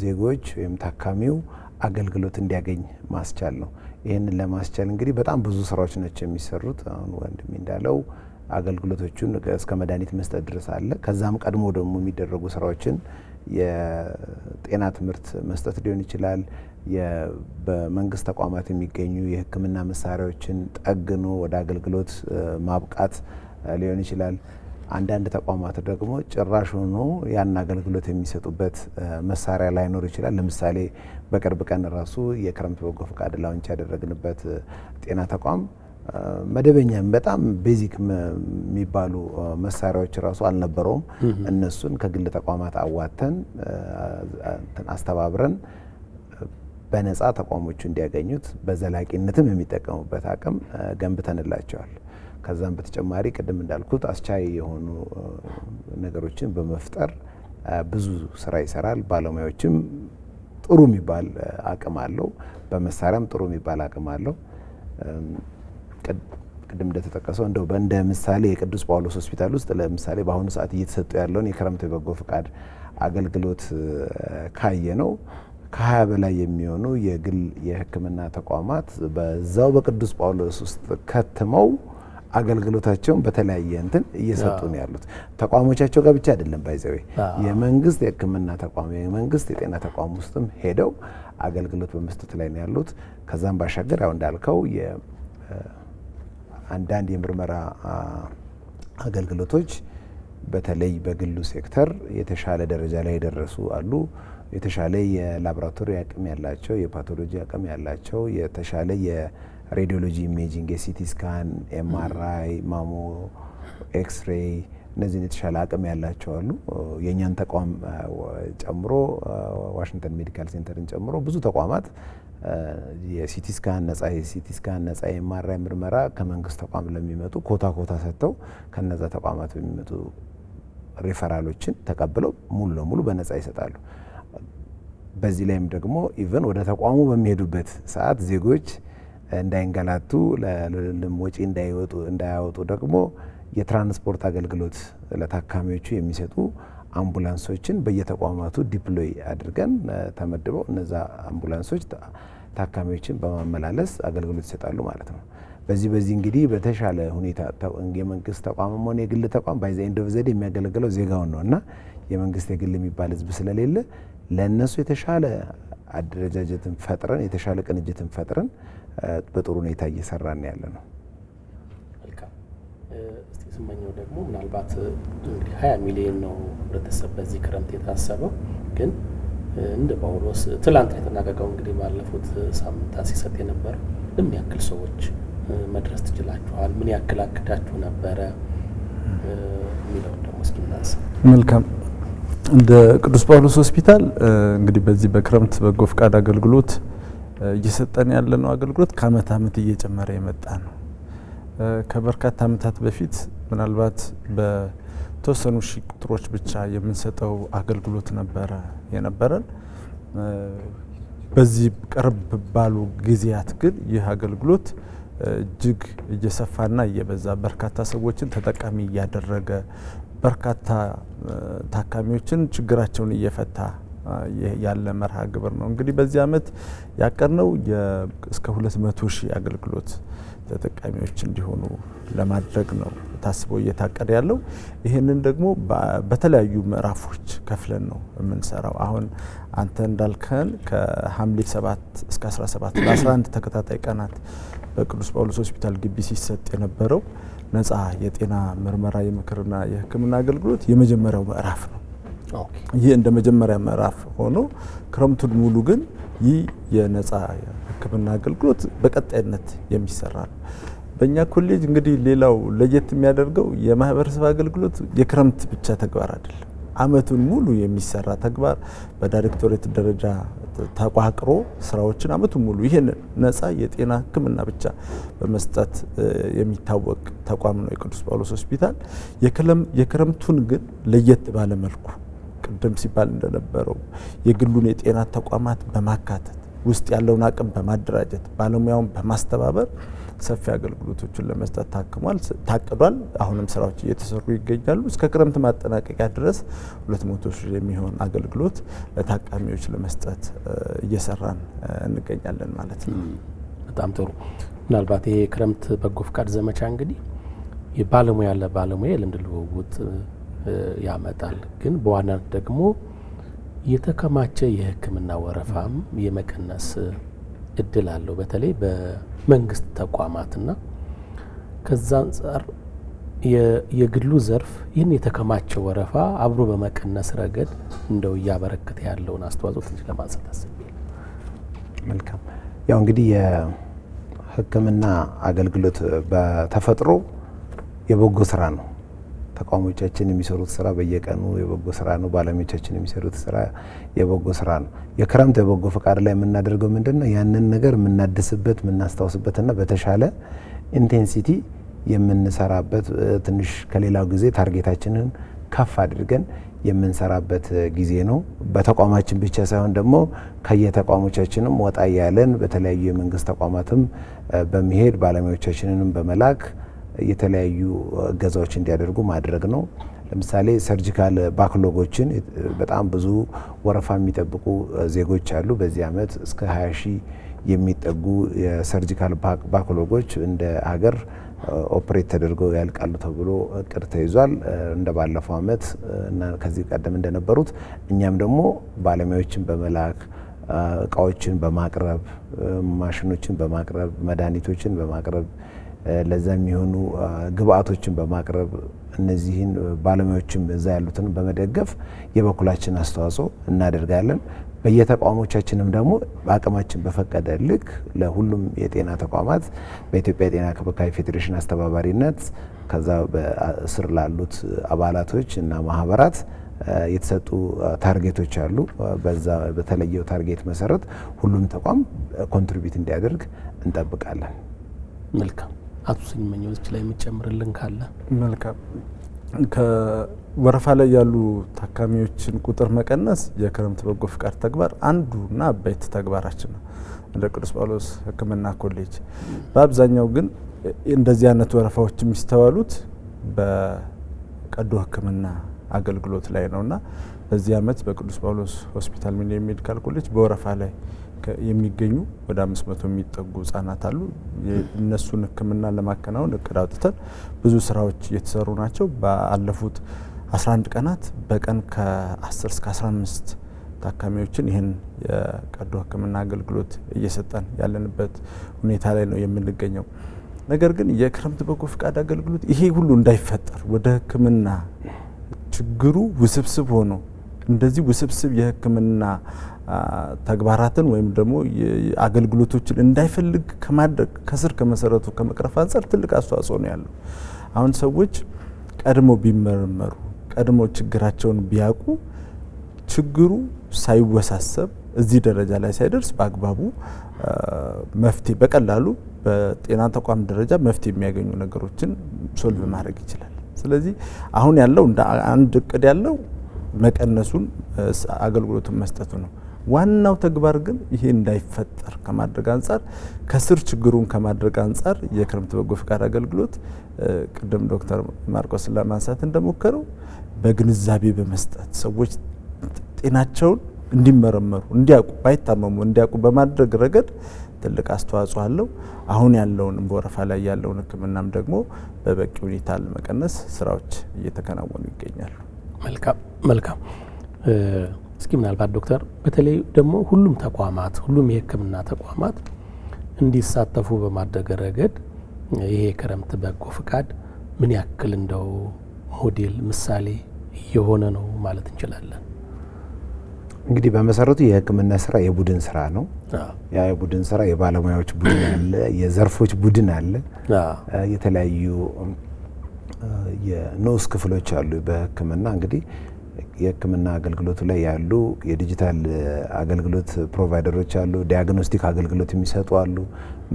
ዜጎች ወይም ታካሚው አገልግሎት እንዲያገኝ ማስቻል ነው። ይህንን ለማስቻል እንግዲህ በጣም ብዙ ስራዎች ናቸው የሚሰሩት። አሁን ወንድሜ እንዳለው አገልግሎቶቹን እስከ መድኃኒት መስጠት ድረስ አለ። ከዛም ቀድሞ ደግሞ የሚደረጉ ስራዎችን የጤና ትምህርት መስጠት ሊሆን ይችላል። በመንግስት ተቋማት የሚገኙ የሕክምና መሳሪያዎችን ጠግኖ ወደ አገልግሎት ማብቃት ሊሆን ይችላል። አንዳንድ ተቋማት ደግሞ ጭራሽ ሆኖ ያን አገልግሎት የሚሰጡበት መሳሪያ ላይኖር ይችላል። ለምሳሌ በቅርብ ቀን ራሱ የክረምት በጎ ፈቃድ ላውንች ያደረግንበት ጤና ተቋም መደበኛ በጣም ቤዚክ የሚባሉ መሳሪያዎች ራሱ አልነበረውም። እነሱን ከግል ተቋማት አዋተን አስተባብረን በነጻ ተቋሞቹ እንዲያገኙት በዘላቂነትም የሚጠቀሙበት አቅም ገንብተንላቸዋል። ከዛም በተጨማሪ ቅድም እንዳልኩት አስቻይ የሆኑ ነገሮችን በመፍጠር ብዙ ስራ ይሰራል። ባለሙያዎችም ጥሩ የሚባል አቅም አለው፣ በመሳሪያም ጥሩ የሚባል አቅም አለው። ቅድም እንደተጠቀሰው እንደው እንደ ምሳሌ የቅዱስ ጳውሎስ ሆስፒታል ውስጥ ለምሳሌ በአሁኑ ሰዓት እየተሰጡ ያለውን የክረምት በጎ ፈቃድ አገልግሎት ካየ ነው ከ20 በላይ የሚሆኑ የግል የሕክምና ተቋማት በዛው በቅዱስ ጳውሎስ ውስጥ ከትመው አገልግሎታቸውን በተለያየ እንትን እየሰጡ ነው ያሉት። ተቋሞቻቸው ጋር ብቻ አይደለም ባይዘው የመንግስት የሕክምና ተቋም የመንግስት የጤና ተቋም ውስጥም ሄደው አገልግሎት በመስጠት ላይ ነው ያሉት። ከዛም ባሻገር ያው እንዳልከው አንዳንድ የምርመራ አገልግሎቶች በተለይ በግሉ ሴክተር የተሻለ ደረጃ ላይ የደረሱ አሉ። የተሻለ የላቦራቶሪ አቅም ያላቸው፣ የፓቶሎጂ አቅም ያላቸው፣ የተሻለ የሬዲዮሎጂ ኢሜጂንግ፣ የሲቲ ስካን፣ ኤምአርአይ፣ ማሞ፣ ኤክስሬይ እነዚህን የተሻለ አቅም ያላቸው አሉ። የእኛን ተቋም ጨምሮ ዋሽንግተን ሜዲካል ሴንተርን ጨምሮ ብዙ ተቋማት የሲቲ ስካን ነጻ የኤምአርአይ ምርመራ ከመንግስት ተቋም ለሚመጡ ኮታ ሰጥተው ከነዛ ተቋማት በሚመጡ ሪፈራሎችን ተቀብለው ሙሉ ለሙሉ በነጻ ይሰጣሉ። በዚህ ላይም ደግሞ ኢቨን ወደ ተቋሙ በሚሄዱበት ሰዓት ዜጎች እንዳይንገላቱ ወጪ እንዳያወጡ ደግሞ የትራንስፖርት አገልግሎት ለታካሚዎቹ የሚሰጡ አምቡላንሶችን በየተቋማቱ ዲፕሎይ አድርገን ተመድበው እነዛ አምቡላንሶች ታካሚዎችን በማመላለስ አገልግሎት ይሰጣሉ ማለት ነው። በዚህ እንግዲህ በተሻለ ሁኔታ የመንግስት ተቋምም ሆነ የግል ተቋም ባይ ዘ ኤንድ ኦፍ ዘ ዴይ የሚያገለግለው ዜጋውን ነው እና የመንግስት የግል የሚባል ህዝብ ስለሌለ ለእነሱ የተሻለ አደረጃጀትን ፈጥረን የተሻለ ቅንጅትን ፈጥረን በጥሩ ሁኔታ እየሰራን ያለ ነው። መልካም። እስቲ ስመኘው ደግሞ ምናልባት እንግዲህ 20 ሚሊዮን ነው ህብረተሰብ በዚህ ክረምት የታሰበው፣ ግን እንደ ጳውሎስ ትላንት የተናገረው እንግዲህ ባለፉት ሳምንታት ሲሰጥ የነበረው ምን ያክል ሰዎች መድረስ ትችላችኋል? ምን ያክል አቅዳችሁ ነበረ የሚለውን ደግሞ እስኪ እናንሳ። መልካም። እንደ ቅዱስ ጳውሎስ ሆስፒታል እንግዲህ በዚህ በክረምት በጎ ፍቃድ አገልግሎት እየሰጠን ያለነው አገልግሎት ከአመት አመት እየጨመረ የመጣ ነው። ከበርካታ አመታት በፊት ምናልባት በተወሰኑ ሺህ ቁጥሮች ብቻ የምንሰጠው አገልግሎት ነበረ የነበረን። በዚህ ቀረብ ባሉ ጊዜያት ግን ይህ አገልግሎት እጅግ እየሰፋና እየበዛ በርካታ ሰዎችን ተጠቃሚ እያደረገ በርካታ ታካሚዎችን ችግራቸውን እየፈታ ያለ መርሃ ግብር ነው። እንግዲህ በዚህ አመት ያቀርነው እስከ 200,000 አገልግሎት ተጠቃሚዎች እንዲሆኑ ለማድረግ ነው ታስቦ እየታቀደ ያለው። ይህንን ደግሞ በተለያዩ ምዕራፎች ከፍለን ነው የምንሰራው። አሁን አንተ እንዳልከን ከሐምሌ 7 እስከ 17 ለ11 ተከታታይ ቀናት በቅዱስ ጳውሎስ ሆስፒታል ግቢ ሲሰጥ የነበረው ነጻ የጤና ምርመራ የምክርና የሕክምና አገልግሎት የመጀመሪያው ምዕራፍ ነው። ይህ እንደ መጀመሪያ ምዕራፍ ሆኖ ክረምቱን ሙሉ ግን ይህ የነጻ ሕክምና አገልግሎት በቀጣይነት የሚሰራ ነው። በእኛ ኮሌጅ እንግዲህ ሌላው ለየት የሚያደርገው የማህበረሰብ አገልግሎት የክረምት ብቻ ተግባር አይደለም። አመቱን ሙሉ የሚሰራ ተግባር በዳይሬክቶሬት ደረጃ ተቋቁሮ ስራዎችን አመቱን ሙሉ ይሄን ነጻ የጤና ሕክምና ብቻ በመስጠት የሚታወቅ ተቋም ነው የቅዱስ ጳውሎስ ሆስፒታል። የክረምቱን ግን ለየት ባለ መልኩ ቅድም ሲባል እንደነበረው የግሉን የጤና ተቋማት በማካተት ውስጥ ያለውን አቅም በማደራጀት ባለሙያውን በማስተባበር ሰፊ አገልግሎቶችን ለመስጠት ታቅዷል። አሁንም ስራዎች እየተሰሩ ይገኛሉ። እስከ ክረምት ማጠናቀቂያ ድረስ 200,000 የሚሆን አገልግሎት ለታካሚዎች ለመስጠት እየሰራን እንገኛለን ማለት ነው። በጣም ጥሩ። ምናልባት ይሄ ክረምት በጎ ፍቃድ ዘመቻ እንግዲህ የባለሙያ ለባለሙያ የልምድ ልውውጥ ያመጣል፣ ግን በዋናነት ደግሞ የተከማቸ የሕክምና ወረፋም የመቀነስ እድል አለው፣ በተለይ በመንግስት ተቋማትና ከዛ አንጻር የግሉ ዘርፍ ይህን የተከማቸ ወረፋ አብሮ በመቀነስ ረገድ እንደው እያበረከተ ያለውን አስተዋጽኦ ትንሽ ለማንሳት አስቤ። መልካም። ያው እንግዲህ የሕክምና አገልግሎት በተፈጥሮ የበጎ ስራ ነው። ተቋሞቻችን የሚሰሩት ስራ በየቀኑ የበጎ ስራ ነው። ባለሙያዎቻችን የሚሰሩት ስራ የበጎ ስራ ነው። የክረምት የበጎ ፍቃድ ላይ የምናደርገው ምንድነው? ያንን ነገር የምናድስበት የምናስታውስበትና በተሻለ ኢንቴንሲቲ የምንሰራበት ትንሽ ከሌላው ጊዜ ታርጌታችንን ከፍ አድርገን የምንሰራበት ጊዜ ነው። በተቋማችን ብቻ ሳይሆን ደግሞ ከየተቋሞቻችንም ወጣ ያለን በተለያዩ የመንግስት ተቋማትም በመሄድ ባለሙያዎቻችንንም በመላክ የተለያዩ እገዛዎች እንዲያደርጉ ማድረግ ነው። ለምሳሌ ሰርጂካል ባክሎጎችን በጣም ብዙ ወረፋ የሚጠብቁ ዜጎች አሉ። በዚህ አመት እስከ 20,000 የሚጠጉ የሰርጂካል ባክሎጎች እንደ ሀገር ኦፕሬት ተደርገው ያልቃሉ ተብሎ እቅድ ተይዟል። እንደ ባለፈው አመት እና ከዚህ ቀደም እንደነበሩት እኛም ደግሞ ባለሙያዎችን በመላክ እቃዎችን በማቅረብ ማሽኖችን በማቅረብ መድኃኒቶችን በማቅረብ ለዛ የሚሆኑ ግብአቶችን በማቅረብ እነዚህን ባለሙያዎችም እዛ ያሉትን በመደገፍ የበኩላችን አስተዋጽኦ እናደርጋለን። በየተቋሞቻችንም ደግሞ በአቅማችን በፈቀደ ልክ ለሁሉም የጤና ተቋማት በኢትዮጵያ የጤና ክብካቤ ፌዴሬሽን አስተባባሪነት ከዛ በስር ላሉት አባላቶች እና ማህበራት የተሰጡ ታርጌቶች አሉ። በዛ በተለየው ታርጌት መሰረት ሁሉም ተቋም ኮንትሪቢዩት እንዲያደርግ እንጠብቃለን። መልካም። አቶ ስመኘው እዚህ ላይ የሚጨምርልን ካለ? መልካም። ከወረፋ ላይ ያሉ ታካሚዎችን ቁጥር መቀነስ የክረምት በጎ ፍቃድ ተግባር አንዱና አበይት ተግባራችን ነው እንደ ቅዱስ ጳውሎስ ሕክምና ኮሌጅ። በአብዛኛው ግን እንደዚህ አይነት ወረፋዎች የሚስተዋሉት በቀዶ ሕክምና አገልግሎት ላይ ነውና በዚህ አመት በቅዱስ ጳውሎስ ሆስፒታል ሚሊኒየም ሜዲካል ኮሌጅ በወረፋ ላይ የሚገኙ ወደ 500 የሚጠጉ ህጻናት አሉ። እነሱን ሕክምና ለማከናወን እቅድ አውጥተን ብዙ ስራዎች እየተሰሩ ናቸው። ባለፉት 11 ቀናት በቀን ከ10 እስከ 15 ታካሚዎችን ይህን የቀዶ ሕክምና አገልግሎት እየሰጠን ያለንበት ሁኔታ ላይ ነው የምንገኘው። ነገር ግን የክረምት በጎ ፈቃድ አገልግሎት ይሄ ሁሉ እንዳይፈጠር ወደ ሕክምና ችግሩ ውስብስብ ሆኖ እንደዚህ ውስብስብ የሕክምና ተግባራትን ወይም ደግሞ አገልግሎቶችን እንዳይፈልግ ከማድረግ ከስር ከመሰረቱ ከመቅረፍ አንፃር ትልቅ አስተዋጽኦ ነው ያለው። አሁን ሰዎች ቀድሞ ቢመረመሩ ቀድሞ ችግራቸውን ቢያውቁ ችግሩ ሳይወሳሰብ እዚህ ደረጃ ላይ ሳይደርስ በአግባቡ መፍትሄ በቀላሉ በጤና ተቋም ደረጃ መፍትሄ የሚያገኙ ነገሮችን ሶልቭ ማድረግ ይችላል። ስለዚህ አሁን ያለው እንደ አንድ እቅድ ያለው መቀነሱን አገልግሎቱን መስጠቱ ነው። ዋናው ተግባር ግን ይሄ እንዳይፈጠር ከማድረግ አንፃር ከስር ችግሩን ከማድረግ አንፃር የክረምት በጎ ፈቃድ አገልግሎት ቅድም ዶክተር ማርቆስ ለማንሳት እንደሞከረው በግንዛቤ በመስጠት ሰዎች ጤናቸውን እንዲመረመሩ እንዲያውቁ ባይታመሙ እንዲያውቁ በማድረግ ረገድ ትልቅ አስተዋጽኦ አለው። አሁን ያለውን በወረፋ ላይ ያለውን ሕክምናም ደግሞ በበቂ ሁኔታ ለመቀነስ ስራዎች እየተከናወኑ ይገኛሉ። መልካም። እስኪ ምናልባት ዶክተር በተለይ ደግሞ ሁሉም ተቋማት ሁሉም የሕክምና ተቋማት እንዲሳተፉ በማድረግ ረገድ ይሄ የክረምት በጎ ፈቃድ ምን ያክል እንደው ሞዴል ምሳሌ እየሆነ ነው ማለት እንችላለን? እንግዲህ በመሰረቱ የሕክምና ስራ የቡድን ስራ ነው። ያ የቡድን ስራ የባለሙያዎች ቡድን አለ፣ የዘርፎች ቡድን አለ፣ የተለያዩ የንዑስ ክፍሎች አሉ። በሕክምና እንግዲህ የሕክምና አገልግሎቱ ላይ ያሉ የዲጂታል አገልግሎት ፕሮቫይደሮች አሉ፣ ዲያግኖስቲክ አገልግሎት የሚሰጡ አሉ፣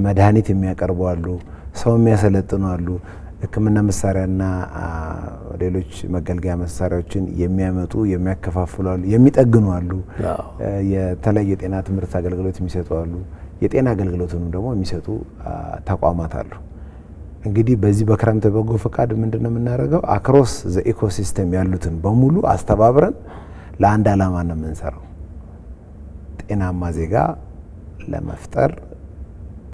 መድኃኒት የሚያቀርቡ አሉ፣ ሰው የሚያሰለጥኑ አሉ፣ ሕክምና መሳሪያና ሌሎች መገልገያ መሳሪያዎችን የሚያመጡ የሚያከፋፍሉ አሉ፣ የሚጠግኑ አሉ፣ የተለያየ የጤና ትምህርት አገልግሎት የሚሰጡ አሉ፣ የጤና አገልግሎቱንም ደግሞ የሚሰጡ ተቋማት አሉ። እንግዲህ በዚህ በክረምት በጎ ፈቃድ ምንድነው የምናደርገው? አክሮስ ዘ ኢኮሲስተም ያሉትን በሙሉ አስተባብረን ለአንድ ዓላማ ነው የምንሰራው። ጤናማ ዜጋ ለመፍጠር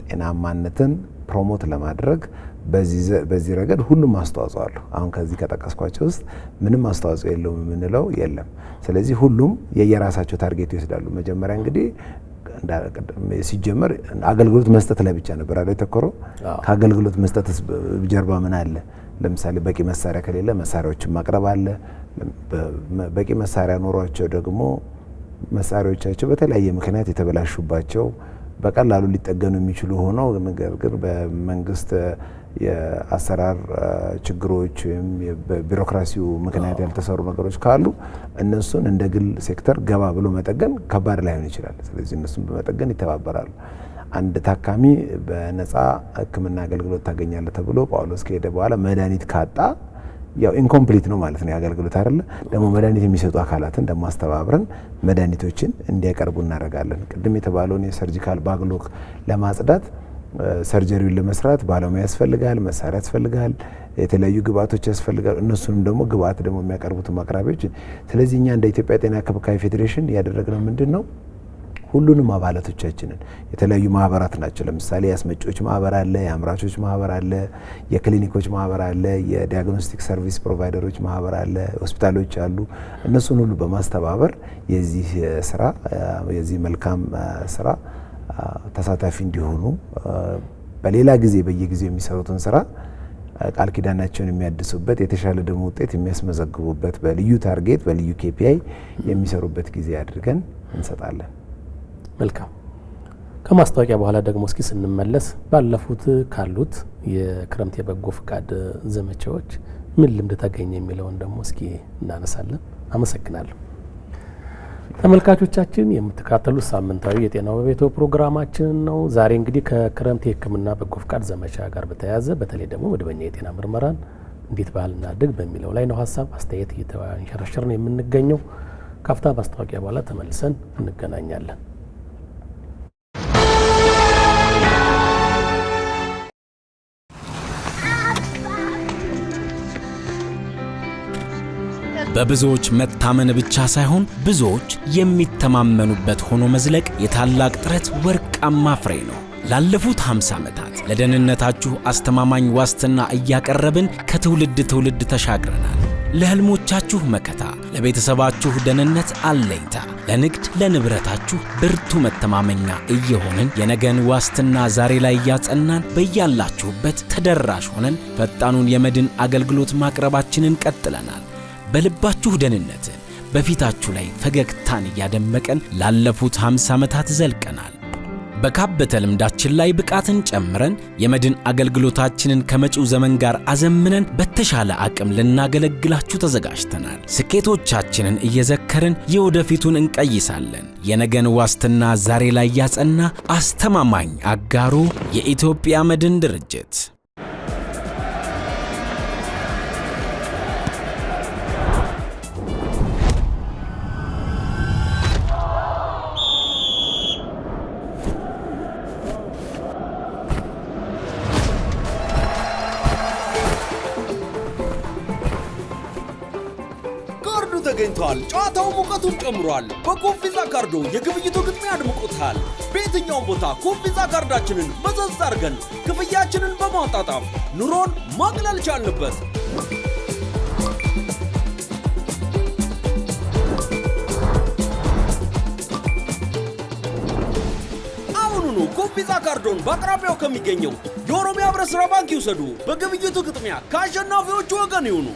ጤናማነትን ፕሮሞት ለማድረግ በዚህ ረገድ ሁሉም አስተዋጽኦ አለው። አሁን ከዚህ ከጠቀስኳቸው ውስጥ ምንም አስተዋጽኦ የለውም የምንለው የለም። ስለዚህ ሁሉም የየራሳቸው ታርጌት ይወስዳሉ። መጀመሪያ እንግዲህ ሲጀመር አገልግሎት መስጠት ላይ ብቻ ነበር አይደል የተኮረው። ከአገልግሎት መስጠት ጀርባ ምን አለ? ለምሳሌ በቂ መሳሪያ ከሌለ መሳሪያዎችን ማቅረብ አለ። በቂ መሳሪያ ኖሯቸው ደግሞ መሳሪያዎቻቸው በተለያየ ምክንያት የተበላሹባቸው በቀላሉ ሊጠገኑ የሚችሉ ሆነው ነገር ግን በመንግስት የአሰራር ችግሮች ወይም በቢሮክራሲው ምክንያት ያልተሰሩ ነገሮች ካሉ እነሱን እንደ ግል ሴክተር ገባ ብሎ መጠገን ከባድ ላይሆን ይችላል። ስለዚህ እነሱን በመጠገን ይተባበራሉ። አንድ ታካሚ በነፃ ሕክምና አገልግሎት ታገኛለ ተብሎ ጳውሎስ ከሄደ በኋላ መድኃኒት ካጣ ያው ኢንኮምፕሊት ነው ማለት ነው የአገልግሎት አይደለ። ደግሞ መድኃኒት የሚሰጡ አካላትን ደግሞ አስተባብረን መድኃኒቶችን እንዲያቀርቡ እናደርጋለን። ቅድም የተባለውን የሰርጂካል ባክሎግ ለማጽዳት ሰርጀሪውን ለመስራት ባለሙያ ያስፈልጋል፣ መሳሪያ ያስፈልጋል፣ የተለያዩ ግብአቶች ያስፈልጋል። እነሱንም ደግሞ ግብአት ደግሞ የሚያቀርቡት አቅራቢዎች። ስለዚህ እኛ እንደ ኢትዮጵያ ጤና እንክብካቤ ፌዴሬሽን ያደረግነው ምንድነው? ሁሉንም አባላቶቻችንን የተለያዩ ማህበራት ናቸው። ለምሳሌ የአስመጪዎች ማህበር አለ፣ የአምራቾች ማህበር አለ፣ የክሊኒኮች ማህበር አለ፣ የዲያግኖስቲክ ሰርቪስ ፕሮቫይደሮች ማህበር አለ፣ ሆስፒታሎች አሉ። እነሱን ሁሉ በማስተባበር የዚህ ስራ የዚህ መልካም ስራ ተሳታፊ እንዲሆኑ በሌላ ጊዜ በየጊዜው የሚሰሩትን ስራ ቃል ኪዳናቸውን የሚያድሱበት የተሻለ ደግሞ ውጤት የሚያስመዘግቡበት በልዩ ታርጌት በልዩ ኬፒአይ የሚሰሩበት ጊዜ አድርገን እንሰጣለን። መልካም። ከማስታወቂያ በኋላ ደግሞ እስኪ ስንመለስ ባለፉት ካሉት የክረምት የበጎ ፈቃድ ዘመቻዎች ምን ልምድ ተገኘ የሚለውን ደግሞ እስኪ እናነሳለን። አመሰግናለሁ። ተመልካቾቻችን የምትከታተሉት ሳምንታዊ የጤናው በቤቶ ፕሮግራማችን ነው። ዛሬ እንግዲህ ከክረምት የሕክምና በጎ ፈቃድ ዘመቻ ጋር በተያያዘ በተለይ ደግሞ መደበኛ የጤና ምርመራን እንዴት ባህል እናድርግ በሚለው ላይ ነው ሀሳብ አስተያየት እየተንሸራሸርን የምንገኘው። ካፍታ ማስታወቂያ በኋላ ተመልሰን እንገናኛለን። በብዙዎች መታመን ብቻ ሳይሆን ብዙዎች የሚተማመኑበት ሆኖ መዝለቅ የታላቅ ጥረት ወርቃማ ፍሬ ነው። ላለፉት 50 ዓመታት ለደህንነታችሁ አስተማማኝ ዋስትና እያቀረብን ከትውልድ ትውልድ ተሻግረናል። ለህልሞቻችሁ መከታ፣ ለቤተሰባችሁ ደህንነት አለኝታ፣ ለንግድ ለንብረታችሁ ብርቱ መተማመኛ እየሆንን የነገን ዋስትና ዛሬ ላይ ያጸናን በያላችሁበት ተደራሽ ሆነን ፈጣኑን የመድን አገልግሎት ማቅረባችንን ቀጥለናል። በልባችሁ ደህንነትን በፊታችሁ ላይ ፈገግታን እያደመቀን ላለፉት 50 ዓመታት ዘልቀናል። በካበተ ልምዳችን ላይ ብቃትን ጨምረን የመድን አገልግሎታችንን ከመጪው ዘመን ጋር አዘምነን በተሻለ አቅም ልናገለግላችሁ ተዘጋጅተናል። ስኬቶቻችንን እየዘከርን የወደፊቱን እንቀይሳለን። የነገን ዋስትና ዛሬ ላይ ያጸና አስተማማኝ አጋሩ የኢትዮጵያ መድን ድርጅት። ተገኝቷል። ጨዋታው ሙቀቱን ጨምሯል። በኮፊዛ ካርዶ የግብይቱ ግጥሚያ አድምቆታል። በየትኛውም ቦታ ኮፊዛ ካርዳችንን መዘዝ አድርገን ክፍያችንን በማጣጣም ኑሮን ማቅለል ቻልንበት። አሁኑኑ ኮፊዛ ካርዶን በአቅራቢያው ከሚገኘው የኦሮሚያ ህብረት ሥራ ባንክ ይውሰዱ። በግብይቱ ግጥሚያ ከአሸናፊዎቹ ወገን ይሁኑ።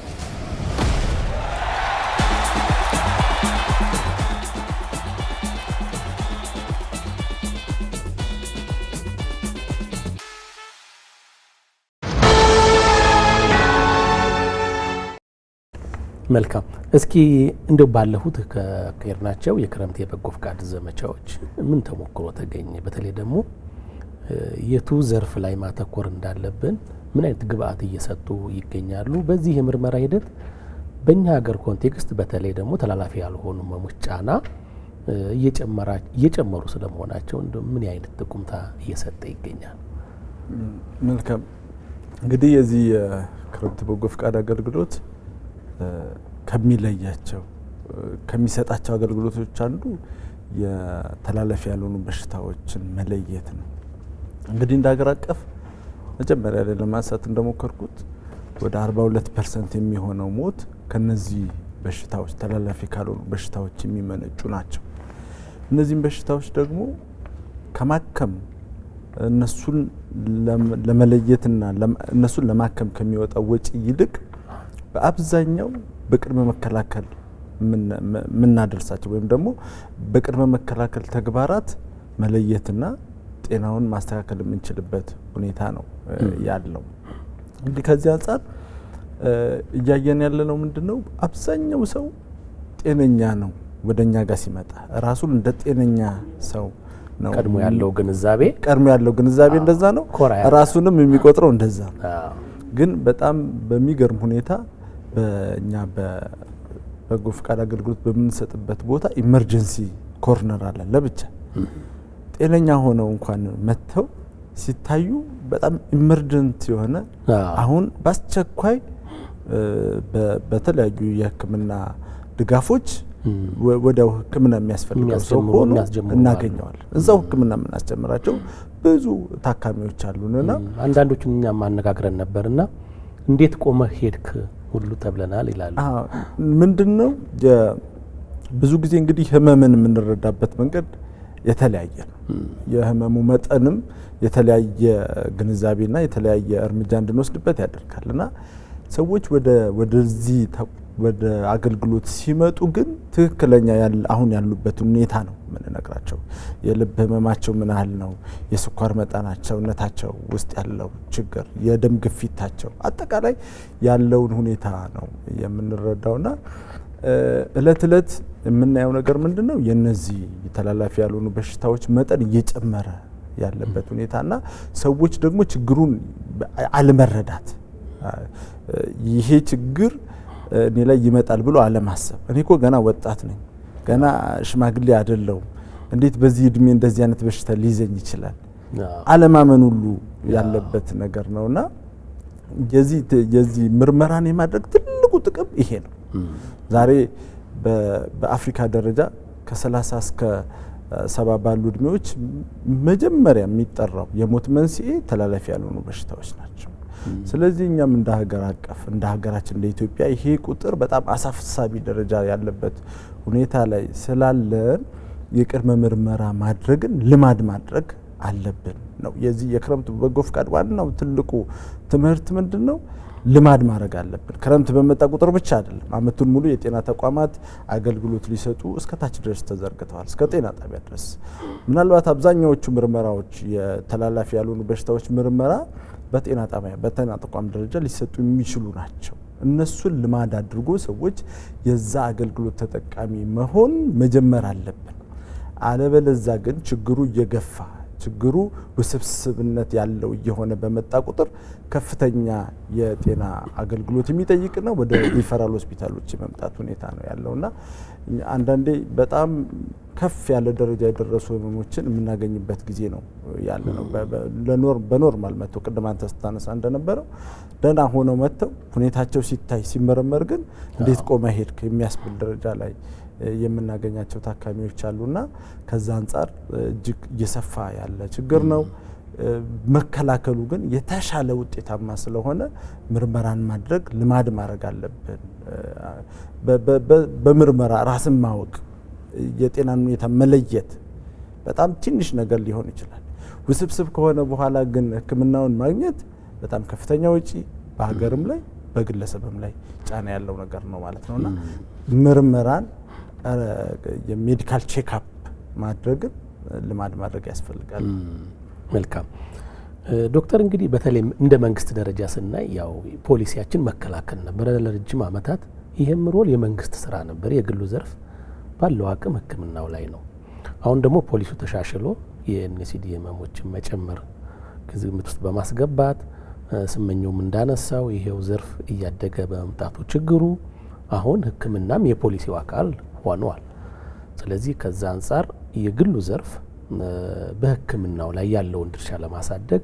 መልካም። እስኪ እንደው ባለፉት ከካሄድናቸው የክረምት የበጎ ፍቃድ ዘመቻዎች ምን ተሞክሮ ተገኘ? በተለይ ደግሞ የቱ ዘርፍ ላይ ማተኮር እንዳለብን ምን አይነት ግብአት እየሰጡ ይገኛሉ? በዚህ የምርመራ ሂደት በእኛ ሀገር ኮንቴክስት በተለይ ደግሞ ተላላፊ ያልሆኑ ህመሞች ጫና እየጨመሩ ስለመሆናቸው እንደው ምን አይነት ጥቁምታ እየሰጠ ይገኛል? መልካም። እንግዲህ የዚህ የክረምት በጎ ፍቃድ አገልግሎት ከሚለያቸው ከሚሰጣቸው አገልግሎቶች አንዱ የተላላፊ ያልሆኑ በሽታዎችን መለየት ነው። እንግዲህ እንደ ሀገር አቀፍ መጀመሪያ ላይ ለማንሳት እንደሞከርኩት ወደ 42% የሚሆነው ሞት ከነዚህ በሽታዎች ተላላፊ ካልሆኑ በሽታዎች የሚመነጩ ናቸው። እነዚህም በሽታዎች ደግሞ ከማከም እነሱን ለመለየትና እነሱን ለማከም ከሚወጣው ወጪ ይልቅ በአብዛኛው በቅድመ መከላከል ምናደርሳቸው ወይም ደግሞ በቅድመ መከላከል ተግባራት መለየትና ጤናውን ማስተካከል የምንችልበት ሁኔታ ነው ያለው። እንግዲህ ከዚህ አንፃር እያየን ያለነው ምንድነው? አብዛኛው ሰው ጤነኛ ነው ወደኛ ጋር ሲመጣ ራሱን እንደ ጤነኛ ሰው ነው ቀድሞ ያለው ግንዛቤ እንደዛ ነው። ራሱንም የሚቆጥረው እንደዛ ነው። ግን በጣም በሚገርም ሁኔታ በእኛ በበጎ ፍቃድ አገልግሎት በምንሰጥበት ቦታ ኢመርጀንሲ ኮርነር አለ ለብቻ። ጤነኛ ሆነው እንኳን መጥተው ሲታዩ በጣም ኢመርጀንት የሆነ አሁን በአስቸኳይ በተለያዩ የሕክምና ድጋፎች ወዲያው ሕክምና የሚያስፈልገው ሰው ሆኖ እናገኘዋለን። እዛው ሕክምና የምናስጀምራቸው ብዙ ታካሚዎች አሉንና አንዳንዶቹን እኛም ማነጋግረን ነበርና እንዴት ቆመህ ሄድክ ሁሉ ተብለናል ይላሉ። ምንድነው ብዙ ጊዜ እንግዲህ ህመምን የምንረዳበት መንገድ የተለያየ ነው። የህመሙ መጠንም የተለያየ ግንዛቤና የተለያየ እርምጃ እንድንወስድበት ያደርጋልና ሰዎች ወደዚህ ወደ አገልግሎት ሲመጡ ግን ትክክለኛ አሁን ያሉበት ሁኔታ ነው የምንነግራቸው። የልብ ህመማቸው ምን ያህል ነው፣ የስኳር መጠናቸው፣ ሰውነታቸው ውስጥ ያለው ችግር፣ የደም ግፊታቸው፣ አጠቃላይ ያለውን ሁኔታ ነው የምንረዳውና እለት እለት የምናየው ነገር ምንድነው? የነዚህ ተላላፊ ያልሆኑ በሽታዎች መጠን እየጨመረ ያለበት ሁኔታና ሰዎች ደግሞ ችግሩን አለመረዳት፣ ይሄ ችግር እኔ ላይ ይመጣል ብሎ አለማሰብ። እኔ እኮ ገና ወጣት ነኝ፣ ገና ሽማግሌ አይደለሁም፣ እንዴት በዚህ እድሜ እንደዚህ አይነት በሽታ ሊይዘኝ ይችላል? አለማመን ሁሉ ያለበት ነገር ነውና የዚህ ምርመራን የማድረግ ትልቁ ጥቅም ይሄ ነው። ዛሬ በአፍሪካ ደረጃ ከ30 እስከ 70 ባሉ እድሜዎች መጀመሪያ የሚጠራው የሞት መንስኤ ተላላፊ ያልሆኑ በሽታዎች ናቸው። ስለዚህ እኛም እንደ ሀገር አቀፍ እንደ ሀገራችን እንደ ኢትዮጵያ ይሄ ቁጥር በጣም አሳሳቢ ደረጃ ያለበት ሁኔታ ላይ ስላለ የቅድመ ምርመራ ማድረግን ልማድ ማድረግ አለብን ነው። የዚህ የክረምት በጎ ፍቃድ ዋናው ትልቁ ትምህርት ምንድነው? ልማድ ማድረግ አለብን። ክረምት በመጣ ቁጥር ብቻ አይደለም፣ አመቱን ሙሉ የጤና ተቋማት አገልግሎት ሊሰጡ እስከ ታች ድረስ ተዘርግተዋል፣ እስከ ጤና ጣቢያ ድረስ። ምናልባት አብዛኛዎቹ ምርመራዎች የተላላፊ ያልሆኑ በሽታዎች ምርመራ በጤና ጣቢያ በጤና ተቋም ደረጃ ሊሰጡ የሚችሉ ናቸው። እነሱን ልማድ አድርጎ ሰዎች የዛ አገልግሎት ተጠቃሚ መሆን መጀመር አለብን። አለበለዚያ ግን ችግሩ እየገፋ ችግሩ ውስብስብነት ያለው እየሆነ በመጣ ቁጥር ከፍተኛ የጤና አገልግሎት የሚጠይቅና ወደ ሪፈራል ሆስፒታሎች የመምጣት ሁኔታ ነው ያለውና አንዳንዴ በጣም ከፍ ያለ ደረጃ የደረሱ ህመሞችን የምናገኝበት ጊዜ ነው ያለነው። በኖርማል መጥተው ቅድም አንተ ስታነሳ እንደነበረው ደህና ሆነው መጥተው ሁኔታቸው ሲታይ ሲመረመር ግን እንዴት ቆመ ሄድክ የሚያስብል ደረጃ ላይ የምናገኛቸው ታካሚዎች አሉና ከዛ አንጻር እጅግ እየሰፋ ያለ ችግር ነው። መከላከሉ ግን የተሻለ ውጤታማ ስለሆነ ምርመራን ማድረግ ልማድ ማድረግ አለብን። በምርመራ ራስን ማወቅ የጤናን ሁኔታ መለየት በጣም ትንሽ ነገር ሊሆን ይችላል። ውስብስብ ከሆነ በኋላ ግን ሕክምናውን ማግኘት በጣም ከፍተኛ ወጪ በሀገርም ላይ በግለሰብም ላይ ጫና ያለው ነገር ነው ማለት ነውና ምርመራን የሜዲካል ቼክአፕ ማድረግን ልማድ ማድረግ ያስፈልጋል። መልካም ዶክተር፣ እንግዲህ በተለይ እንደ መንግስት ደረጃ ስናይ ያው ፖሊሲያችን መከላከል ነበር ለረጅም ዓመታት። ይሄም ሮል የመንግስት ስራ ነበር። የግሉ ዘርፍ ባለው አቅም ህክምናው ላይ ነው። አሁን ደግሞ ፖሊሱ ተሻሽሎ የኤንሲዲ ህመሞችን መጨመር ግምት ውስጥ በማስገባት ስመኘውም እንዳነሳው ይሄው ዘርፍ እያደገ በመምጣቱ ችግሩ አሁን ህክምናም የፖሊሲው አካል ሆኗል። ስለዚህ ከዛ አንጻር የግሉ ዘርፍ በህክምናው ላይ ያለውን ድርሻ ለማሳደግ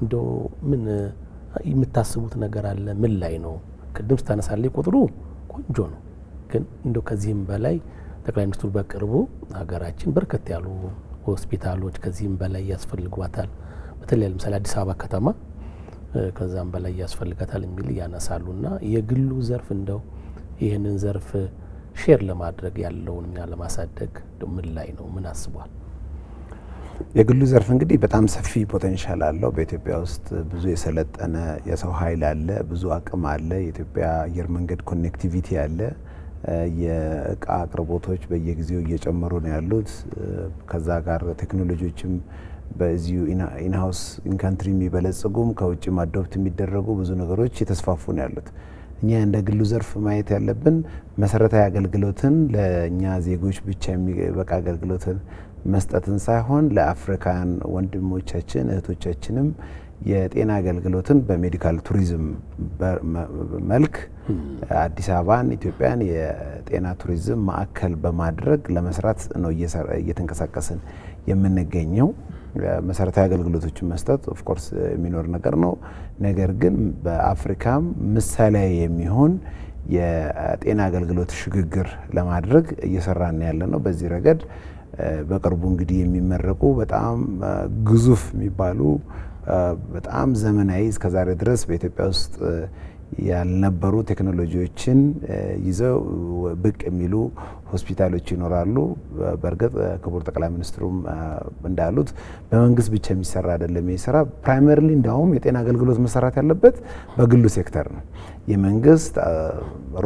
እንደው ምን የምታስቡት ነገር አለ? ምን ላይ ነው? ቅድም ስታነሳልኝ ቁጥሩ ቆንጆ ነው፣ ግን እንደው ከዚህም በላይ ጠቅላይ ሚኒስትሩ በቅርቡ ሀገራችን በርከት ያሉ ሆስፒታሎች ከዚህም በላይ ያስፈልጓታል፣ በተለይ ለምሳሌ አዲስ አበባ ከተማ ከዛም በላይ ያስፈልጋታል የሚል ያነሳሉና የግሉ ዘርፍ እንደው ይህንን ዘርፍ ሼር ለማድረግ ያለውን ሚና ለማሳደግ ምን ላይ ነው? ምን አስቧል? የግሉ ዘርፍ እንግዲህ በጣም ሰፊ ፖቴንሻል አለው። በኢትዮጵያ ውስጥ ብዙ የሰለጠነ የሰው ኃይል አለ፣ ብዙ አቅም አለ። የኢትዮጵያ አየር መንገድ ኮኔክቲቪቲ አለ። የእቃ አቅርቦቶች በየጊዜው እየጨመሩ ነው ያሉት። ከዛ ጋር ቴክኖሎጂዎችም በዚሁ ኢንሃውስ ኢንካንትሪ የሚበለጽጉም ከውጭም አዶፕት የሚደረጉ ብዙ ነገሮች የተስፋፉ ነው ያሉት። እኛ እንደ ግሉ ዘርፍ ማየት ያለብን መሰረታዊ አገልግሎትን ለእኛ ዜጎች ብቻ የሚበቃ አገልግሎትን መስጠትን ሳይሆን ለአፍሪካን ወንድሞቻችን እህቶቻችንም የጤና አገልግሎትን በሜዲካል ቱሪዝም መልክ አዲስ አበባን ኢትዮጵያን የጤና ቱሪዝም ማዕከል በማድረግ ለመስራት ነው እየተንቀሳቀስን የምንገኘው። መሰረታዊ አገልግሎቶችን መስጠት ኦፍ ኮርስ የሚኖር ነገር ነው። ነገር ግን በአፍሪካም ምሳሌያዊ የሚሆን የጤና አገልግሎት ሽግግር ለማድረግ እየሰራን ያለ ነው። በዚህ ረገድ በቅርቡ እንግዲህ የሚመረቁ በጣም ግዙፍ የሚባሉ በጣም ዘመናዊ እስከዛሬ ድረስ በኢትዮጵያ ውስጥ ያልነበሩ ቴክኖሎጂዎችን ይዘው ብቅ የሚሉ ሆስፒታሎች ይኖራሉ። በእርግጥ ክቡር ጠቅላይ ሚኒስትሩም እንዳሉት በመንግስት ብቻ የሚሰራ አይደለም። ይህ ስራ ፕራይመሪሊ እንዳውም የጤና አገልግሎት መሰራት ያለበት በግሉ ሴክተር ነው። የመንግስት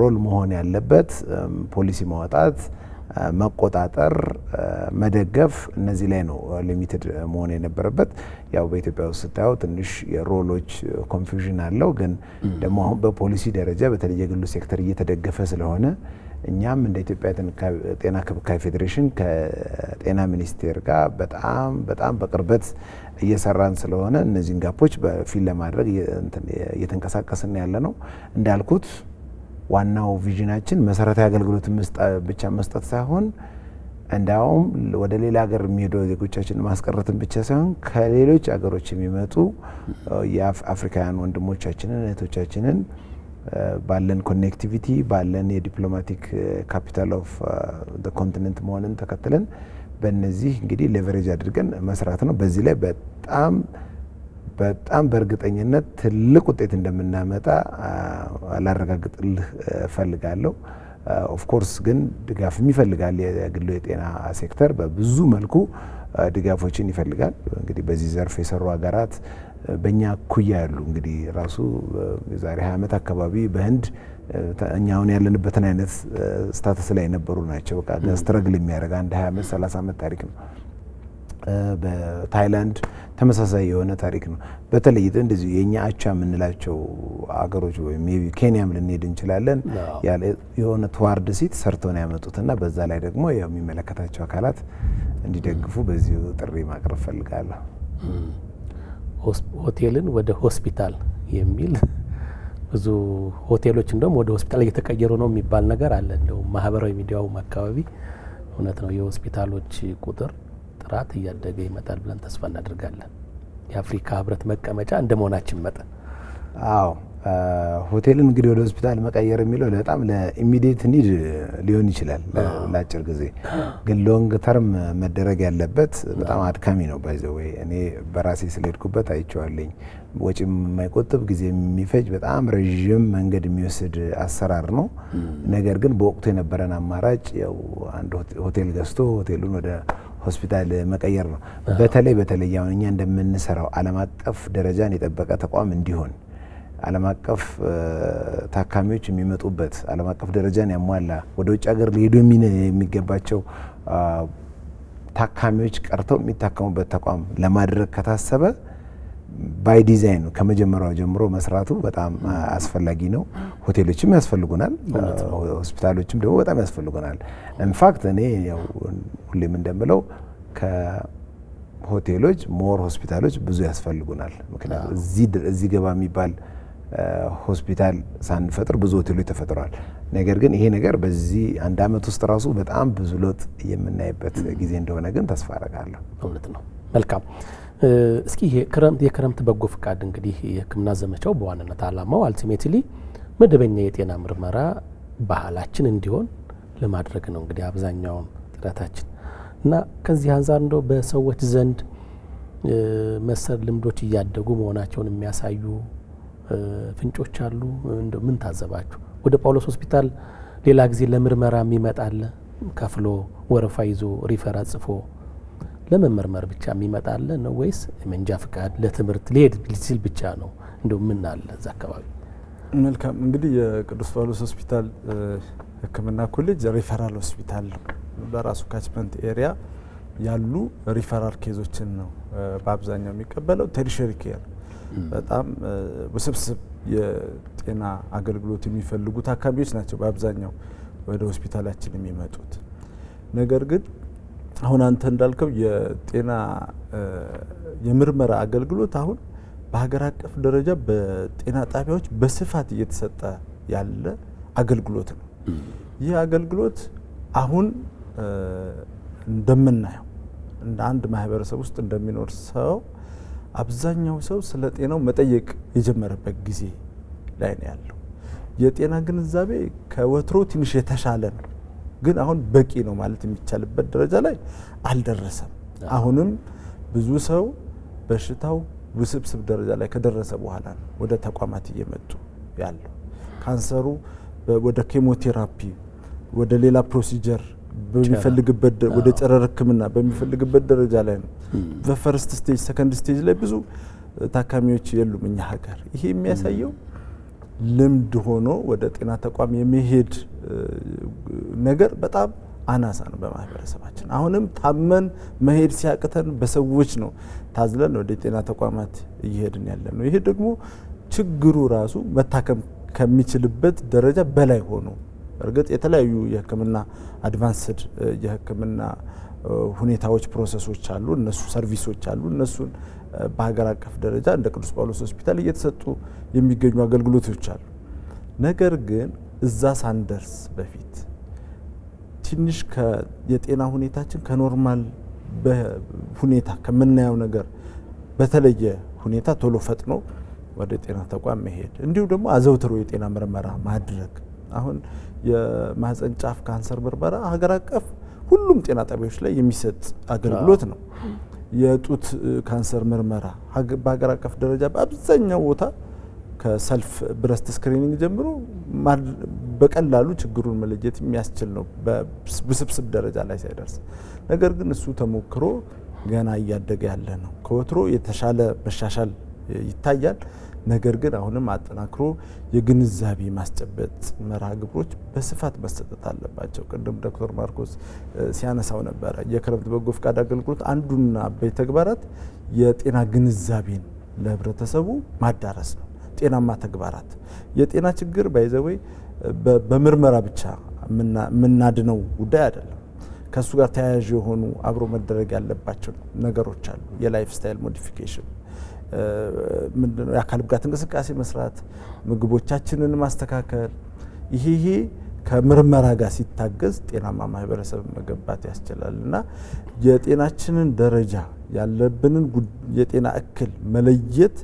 ሮል መሆን ያለበት ፖሊሲ ማውጣት፣ መቆጣጠር፣ መደገፍ፣ እነዚህ ላይ ነው ሊሚትድ መሆን የነበረበት። ያው በኢትዮጵያ ውስጥ ስታየው ትንሽ የሮሎች ኮንፊውዥን አለው። ግን ደግሞ አሁን በፖሊሲ ደረጃ በተለይ የግሉ ሴክተር እየተደገፈ ስለሆነ እኛም እንደ ኢትዮጵያ ጤና ክብካቤ ፌዴሬሽን ከጤና ሚኒስቴር ጋር በጣም በቅርበት እየሰራን ስለሆነ እነዚህን ጋፖች በፊል ለማድረግ እየተንቀሳቀስን ያለ ነው። እንዳልኩት ዋናው ቪዥናችን መሰረታዊ አገልግሎት ብቻ መስጠት ሳይሆን እንዳውም ወደ ሌላ ሀገር የሚሄዱ ዜጎቻችን ማስቀረትን ብቻ ሳይሆን ከሌሎች ሀገሮች የሚመጡ የአፍሪካውያን ወንድሞቻችንን እህቶቻችንን ባለን ኮኔክቲቪቲ ባለን የዲፕሎማቲክ ካፒታል ኦፍ ዘ ኮንቲኔንት መሆንን ተከትለን በእነዚህ እንግዲህ ሌቨሬጅ አድርገን መስራት ነው። በዚህ ላይ በጣም በጣም በእርግጠኝነት ትልቅ ውጤት እንደምናመጣ ላረጋግጥልህ ፈልጋለሁ። ኦፍ ኮርስ ግን ድጋፍም ይፈልጋል። የግሉ የጤና ሴክተር በብዙ መልኩ ድጋፎችን ይፈልጋል። እንግዲህ በዚህ ዘርፍ የሰሩ ሀገራት በእኛ እኩያ ያሉ እንግዲህ ራሱ የዛሬ 20 ዓመት አካባቢ በህንድ እኛ አሁን ያለንበትን አይነት ስታተስ ላይ የነበሩ ናቸው። በቃ ስትረግል የሚያደርግ አንድ 20 ዓመት 30 ዓመት ታሪክ ነው። በታይላንድ ተመሳሳይ የሆነ ታሪክ ነው። በተለይ እንደዚህ የኛ አቻ የምንላቸው አገሮች ወይም ሜቢ ኬንያም ልንሄድ እንችላለን። ያለ የሆነ ተዋርድ ሲት ሰርተው ነው ያመጡትና በዛ ላይ ደግሞ የሚመለከታቸው አካላት እንዲደግፉ በዚሁ ጥሪ ማቅረብ ፈልጋለሁ። ሆቴልን ወደ ሆስፒታል የሚል ብዙ ሆቴሎች እንደውም ወደ ሆስፒታል እየተቀየሩ ነው የሚባል ነገር አለ። እንደውም ማህበራዊ ሚዲያውም አካባቢ እውነት ነው የሆስፒታሎች ቁጥር ጥራት እያደገ ይመጣል ብለን ተስፋ እናደርጋለን። የአፍሪካ ህብረት መቀመጫ እንደመሆናችን መጠን አዎ ሆቴልን እንግዲህ ወደ ሆስፒታል መቀየር የሚለው በጣም ለኢሚዲየት ኒድ ሊሆን ይችላል ለአጭር ጊዜ፣ ግን ሎንግ ተርም መደረግ ያለበት በጣም አድካሚ ነው። ባይዘው እኔ በራሴ ስለሄድኩበት አይቼዋለኝ። ወጪም የማይቆጥብ ጊዜ የሚፈጅ በጣም ረዥም መንገድ የሚወስድ አሰራር ነው። ነገር ግን በወቅቱ የነበረን አማራጭ ያው አንድ ሆቴል ገዝቶ ሆቴሉን ወደ ሆስፒታል መቀየር ነው። በተለይ አሁን እኛ እንደምንሰራው ዓለም አቀፍ ደረጃን የጠበቀ ተቋም እንዲሆን ዓለም አቀፍ ታካሚዎች የሚመጡበት ዓለም አቀፍ ደረጃን ያሟላ ወደ ውጭ ሀገር ሊሄዱ የሚገባቸው ታካሚዎች ቀርተው የሚታከሙበት ተቋም ለማድረግ ከታሰበ ባይ ዲዛይን ከመጀመሪያው ጀምሮ መስራቱ በጣም አስፈላጊ ነው። ሆቴሎችም ያስፈልጉናል፣ ሆስፒታሎችም ደግሞ በጣም ያስፈልጉናል። ኢንፋክት እኔ ያው ሁሌም እንደምለው ከሆቴሎች ሞር ሆስፒታሎች ብዙ ያስፈልጉናል። ምክንያቱም እዚህ ገባ የሚባል ሆስፒታል ሳንፈጥር ብዙ ሆቴሎች ተፈጥረዋል። ነገር ግን ይሄ ነገር በዚህ አንድ አመት ውስጥ ራሱ በጣም ብዙ ለውጥ የምናይበት ጊዜ እንደሆነ ግን ተስፋ አደርጋለሁ። እውነት ነው። መልካም። እስኪ የክረምት በጎ ፍቃድ እንግዲህ የሕክምና ዘመቻው በዋናነት አላማው አልቲሜትሊ መደበኛ የጤና ምርመራ ባህላችን እንዲሆን ለማድረግ ነው እንግዲህ አብዛኛውን ጥረታችን እና ከዚህ አንጻር እንደው በሰዎች ዘንድ መሰል ልምዶች እያደጉ መሆናቸውን የሚያሳዩ ፍንጮች አሉ። እንደው ምን ታዘባችሁ? ወደ ጳውሎስ ሆስፒታል ሌላ ጊዜ ለምርመራ የሚመጣል ከፍሎ ወረፋ ይዞ ሪፈራ ጽፎ ለመመርመር ብቻ የሚመጣል ነው ወይስ መንጃ ፍቃድ ለትምህርት ሊሄድ ሲል ብቻ ነው? እንደው ምን አለ እዛ አካባቢ? መልካም እንግዲህ የቅዱስ ጳውሎስ ሆስፒታል ሕክምና ኮሌጅ ሪፈራል ሆስፒታል ነው። በራሱ ካችመንት ኤሪያ ያሉ ሪፈራል ኬዞችን ነው በአብዛኛው የሚቀበለው። ቴሪሸሪ ኬር በጣም ውስብስብ የጤና አገልግሎት የሚፈልጉ ታካሚዎች ናቸው በአብዛኛው ወደ ሆስፒታላችን የሚመጡት። ነገር ግን አሁን አንተ እንዳልከው የጤና የምርመራ አገልግሎት አሁን በሀገር አቀፍ ደረጃ በጤና ጣቢያዎች በስፋት እየተሰጠ ያለ አገልግሎት ነው። ይህ አገልግሎት አሁን እንደምናየው እንደ አንድ ማህበረሰብ ውስጥ እንደሚኖር ሰው አብዛኛው ሰው ስለ ጤናው መጠየቅ የጀመረበት ጊዜ ላይ ነው ያለው። የጤና ግንዛቤ ከወትሮ ትንሽ የተሻለ ነው፣ ግን አሁን በቂ ነው ማለት የሚቻልበት ደረጃ ላይ አልደረሰም። አሁንም ብዙ ሰው በሽታው ውስብስብ ደረጃ ላይ ከደረሰ በኋላ ነው ወደ ተቋማት እየመጡ ያለው። ካንሰሩ ወደ ኬሞቴራፒ ወደ ሌላ ፕሮሲጀር በሚፈልግበት ወደ ጨረር ሕክምና በሚፈልግበት ደረጃ ላይ ነው። በፈርስት ስቴጅ ሰከንድ ስቴጅ ላይ ብዙ ታካሚዎች የሉም እኛ ሀገር። ይሄ የሚያሳየው ልምድ ሆኖ ወደ ጤና ተቋም የመሄድ ነገር በጣም አናሳ ነው በማህበረሰባችን። አሁንም ታመን መሄድ ሲያቅተን በሰዎች ነው ታዝለን ወደ ጤና ተቋማት እየሄድን ያለ ነው። ይሄ ደግሞ ችግሩ ራሱ መታከም ከሚችልበት ደረጃ በላይ ሆኖ እርግጥ የተለያዩ የህክምና አድቫንስድ የህክምና ሁኔታዎች ፕሮሰሶች አሉ፣ እነሱ ሰርቪሶች አሉ። እነሱን በሀገር አቀፍ ደረጃ እንደ ቅዱስ ጳውሎስ ሆስፒታል እየተሰጡ የሚገኙ አገልግሎቶች አሉ። ነገር ግን እዛ ሳንደርስ በፊት ትንሽ የጤና ሁኔታችን ከኖርማል ሁኔታ ከምናየው ነገር በተለየ ሁኔታ ቶሎ ፈጥኖ ወደ ጤና ተቋም መሄድ እንዲሁ ደግሞ አዘውትሮ የጤና ምርመራ ማድረግ። አሁን የማህፀን ጫፍ ካንሰር ምርመራ ሀገር አቀፍ ሁሉም ጤና ጣቢያዎች ላይ የሚሰጥ አገልግሎት ነው። የጡት ካንሰር ምርመራ በሀገር አቀፍ ደረጃ በአብዛኛው ቦታ ከሰልፍ ብረስት ስክሪኒንግ ጀምሮ በቀላሉ ችግሩን መለየት የሚያስችል ነው በውስብስብ ደረጃ ላይ ሳይደርስ። ነገር ግን እሱ ተሞክሮ ገና እያደገ ያለ ነው። ከወትሮ የተሻለ መሻሻል ይታያል። ነገር ግን አሁንም አጠናክሮ የግንዛቤ ማስጨበጥ መርሃ ግብሮች በስፋት መሰጠት አለባቸው። ቅድም ዶክተር ማርቆስ ሲያነሳው ነበረ የክረምት በጎ ፍቃድ አገልግሎት አንዱና አበይት ተግባራት የጤና ግንዛቤን ለህብረተሰቡ ማዳረስ ነው። ጤናማ ተግባራት የጤና ችግር ባይዘወይ በምርመራ ብቻ የምናድነው ጉዳይ አይደለም። ከሱ ጋር ተያያዥ የሆኑ አብሮ መደረግ ያለባቸው ነገሮች አሉ። የላይፍ ስታይል ሞዲፊኬሽን ምንድነው? የአካል ብቃት እንቅስቃሴ መስራት፣ ምግቦቻችንን ማስተካከል፣ ይሄ ከምርመራ ጋር ሲታገዝ ጤናማ ማህበረሰብ መገንባት ያስችላል እና የጤናችንን ደረጃ ያለብንን የጤና እክል መለየት